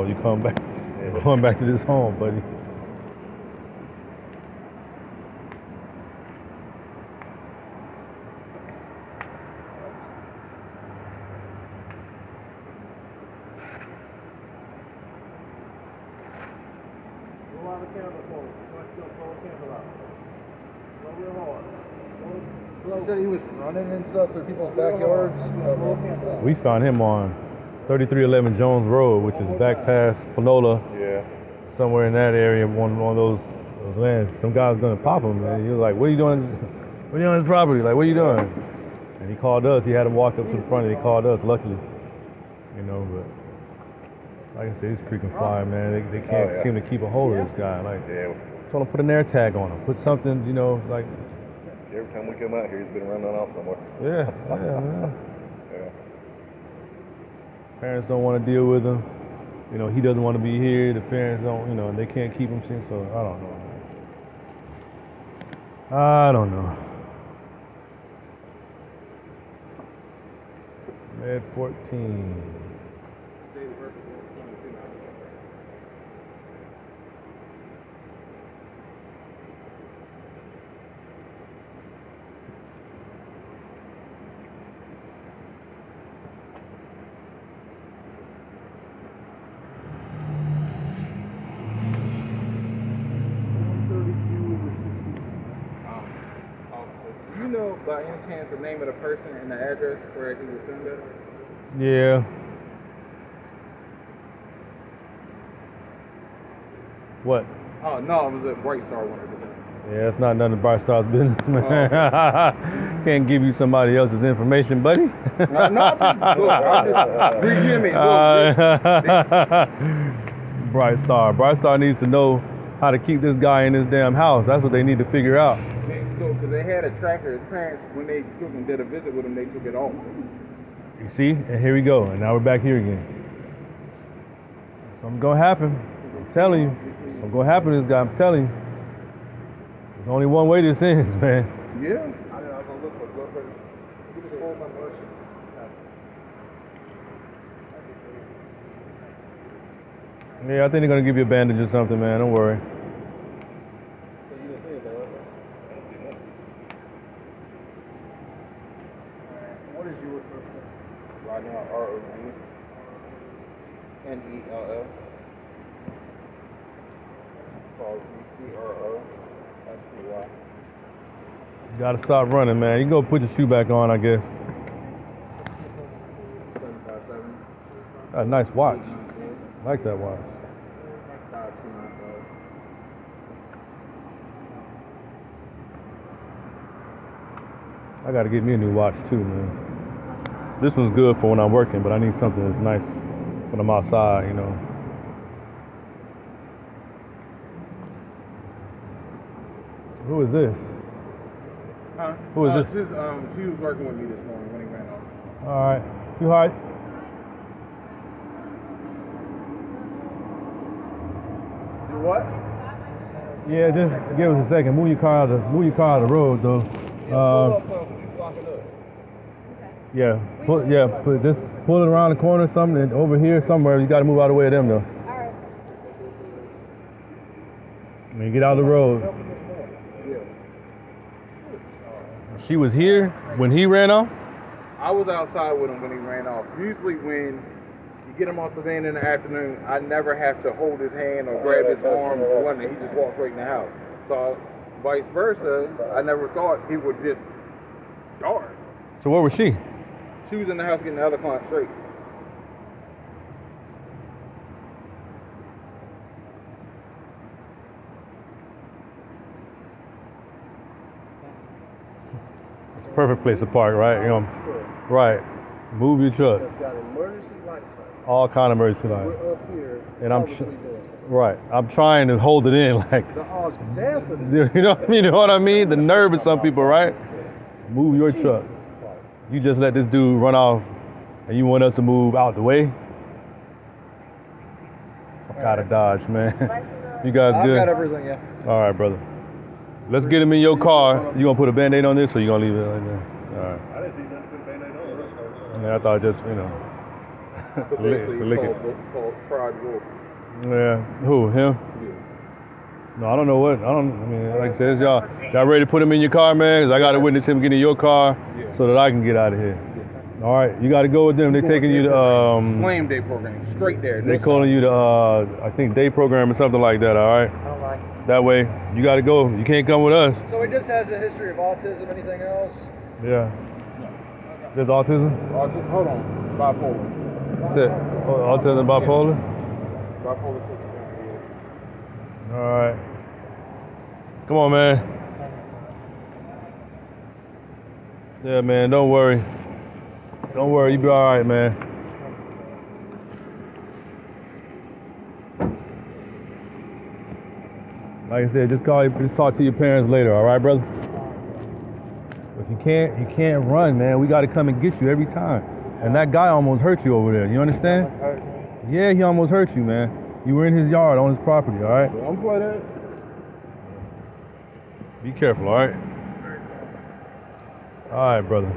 S1: You come back. You're going back to this home, buddy.
S6: You said he was running and stuff through people's backyards?
S1: We found him on 3311 Jones Road, which is back past Panola.
S3: Yeah.
S1: Somewhere in that area, one of those lands. Some guy's gonna pop him, man. He was like, what are you doing? What are you doing on his property? Like, what are you doing? And he called us. He had him walk up to the front and he called us, luckily. You know, but like I said, he's freaking fly, man. They can't seem to keep a hold of this guy. Like, told him put an air tag on him. Put something, you know, like.
S3: Every time we come out here, he's been running off somewhere.
S1: Yeah, man. Parents don't want to deal with him. You know, he doesn't want to be here. The parents don't, you know, they can't keep him seen. So I don't know. I don't know. Med 14.
S3: Do you know by any chance the name of the person and the address where he was filmed at?
S1: Yeah. What?
S3: Oh no, it was a Brightstar one.
S1: Yeah, it's not none of Brightstar's business, man. Can't give you somebody else's information, buddy. Brightstar needs to know how to keep this guy in his damn house. That's what they need to figure out.
S3: Because they had a tracker. His parents, when they took him, did a visit with him, they took it off.
S1: You see? And here we go. And now we're back here again. Something's gonna happen. I'm telling you. Something's gonna happen to this guy. I'm telling you. There's only one way this ends, man.
S3: Yeah.
S6: I'll go look for blood pressure. Give me the whole blood pressure.
S1: Yeah, I think they're gonna give you a bandage or something, man. Don't worry.
S6: So you didn't see it, though, right? What is your first name?
S3: Right now, ROGNELL. Called VCROSPY.
S1: You gotta stop running, man. You can go put your shoe back on, I guess.
S3: 757.
S1: Got a nice watch. I like that watch.
S3: 5295.
S1: I gotta get me a new watch too, man. This one's good for when I'm working, but I need something that's nice when I'm outside, you know. Who is this?
S3: Huh?
S1: Who is this?
S3: She was working with me this morning when he ran off.
S1: All right. You all right?
S3: You what?
S1: Yeah, just give us a second. Move your car out of the road, though. Yeah, just pull it around the corner or something, and over here somewhere. You got to move out of the way of them, though.
S15: All right.
S1: I mean, get out of the road. She was here when he ran off?
S3: I was outside with him when he ran off. Usually when you get him off the van in the afternoon, I never have to hold his hand or grab his arm or whatnot. He just walks right in the house. So vice versa, I never thought he would just dart.
S1: So where was she?
S3: She was in the house getting the other client straight.
S1: It's a perfect place to park, right? You know, right. Move your truck.
S6: It's got emergency lights on.
S1: All kind of emergency lights.
S6: We're up here.
S1: And
S6: obviously doing something.
S1: right. I'm trying to hold it in, like.
S6: The odds dancing.
S1: You know what I mean? The nerve of some people, right? Move your truck. You just let this dude run off, and you want us to move out the way? Fuck out of Dodge, man. You guys good?
S6: I got everything, yeah.
S1: All right, brother. Let's get him in your car. You gonna put a Band-Aid on this, or you gonna leave it like that? All right.
S4: I didn't see nothing put a Band-Aid on.
S1: Yeah, I thought just, you know,
S3: So basically,
S1: lick it.
S3: called Pride Wolf.
S1: Yeah. Who? Him? No, I don't know what. I mean, like I said, y'all ready to put him in your car, man? Because I got to witness him getting in your car so that I can get out of here. All right, you got to go with them. They're taking you to
S3: Slam Day program, straight there.
S1: They calling you to I think day program or something like that. All right.
S18: I don't like it.
S1: That way, you got to go. You can't come with us.
S6: So he just has a history of autism. Anything else?
S1: Yeah. There's autism.
S3: Hold on, bipolar.
S1: That's it. Autism, bipolar.
S3: Bipolar.
S1: All right. Come on, man. Yeah, man, don't worry. Don't worry, you be all right, man. Like I said, just talk to your parents later, all right, brother? If you can't run, man. We got to come and get you every time. And that guy almost hurt you over there. You understand? Yeah, he almost hurt you, man. You were in his yard on his property, all right?
S3: Don't play that.
S1: Be careful, all right? All right, brother.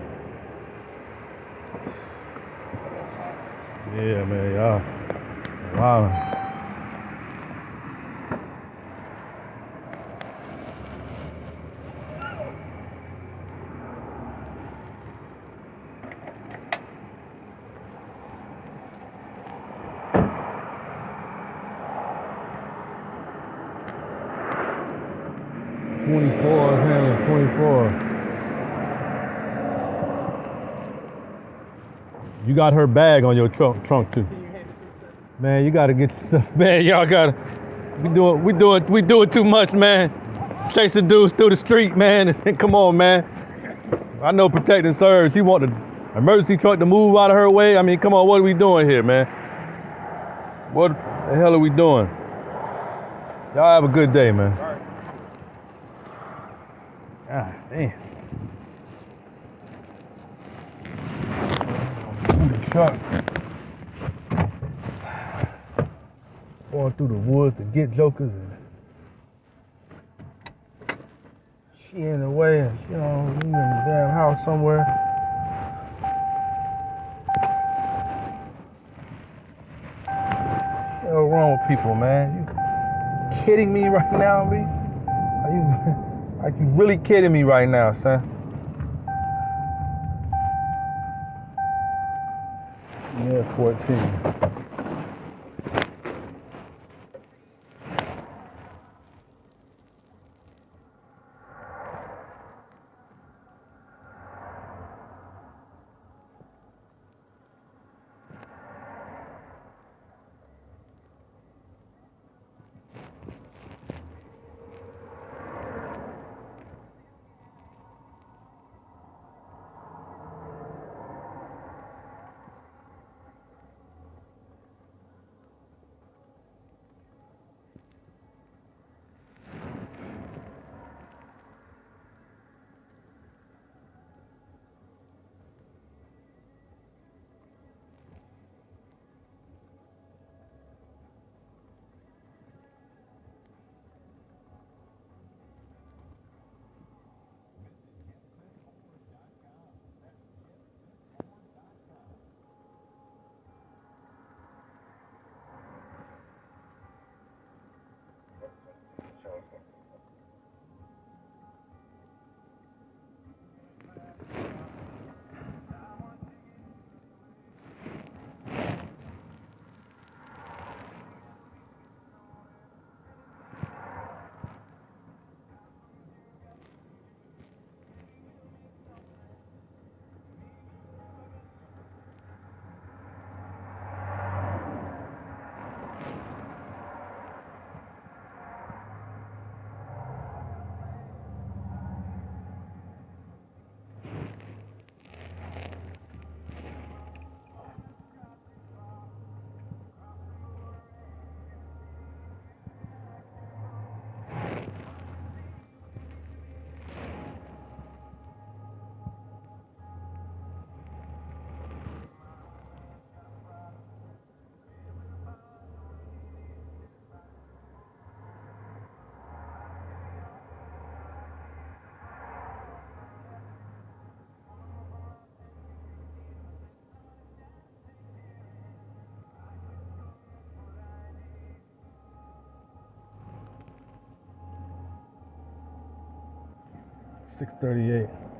S1: Yeah, man, y'all. Wow. Handling 24. You got her bag on your trunk too. Man, you gotta get your stuff. Man, y'all gotta. We doing too much, man. Chasing dudes through the street, man. Come on, man. I know protect and serve. She want the emergency truck to move out of her way. I mean, come on, what are we doing here, man? What the hell are we doing? Y'all have a good day, man. God damn. truck. Going through the woods to get jokers, and she in the way, and she don't leave in the damn house somewhere. What's wrong with people, man? You kidding me right now, B? Are you really kidding me right now, son? Yeah, 14. $638.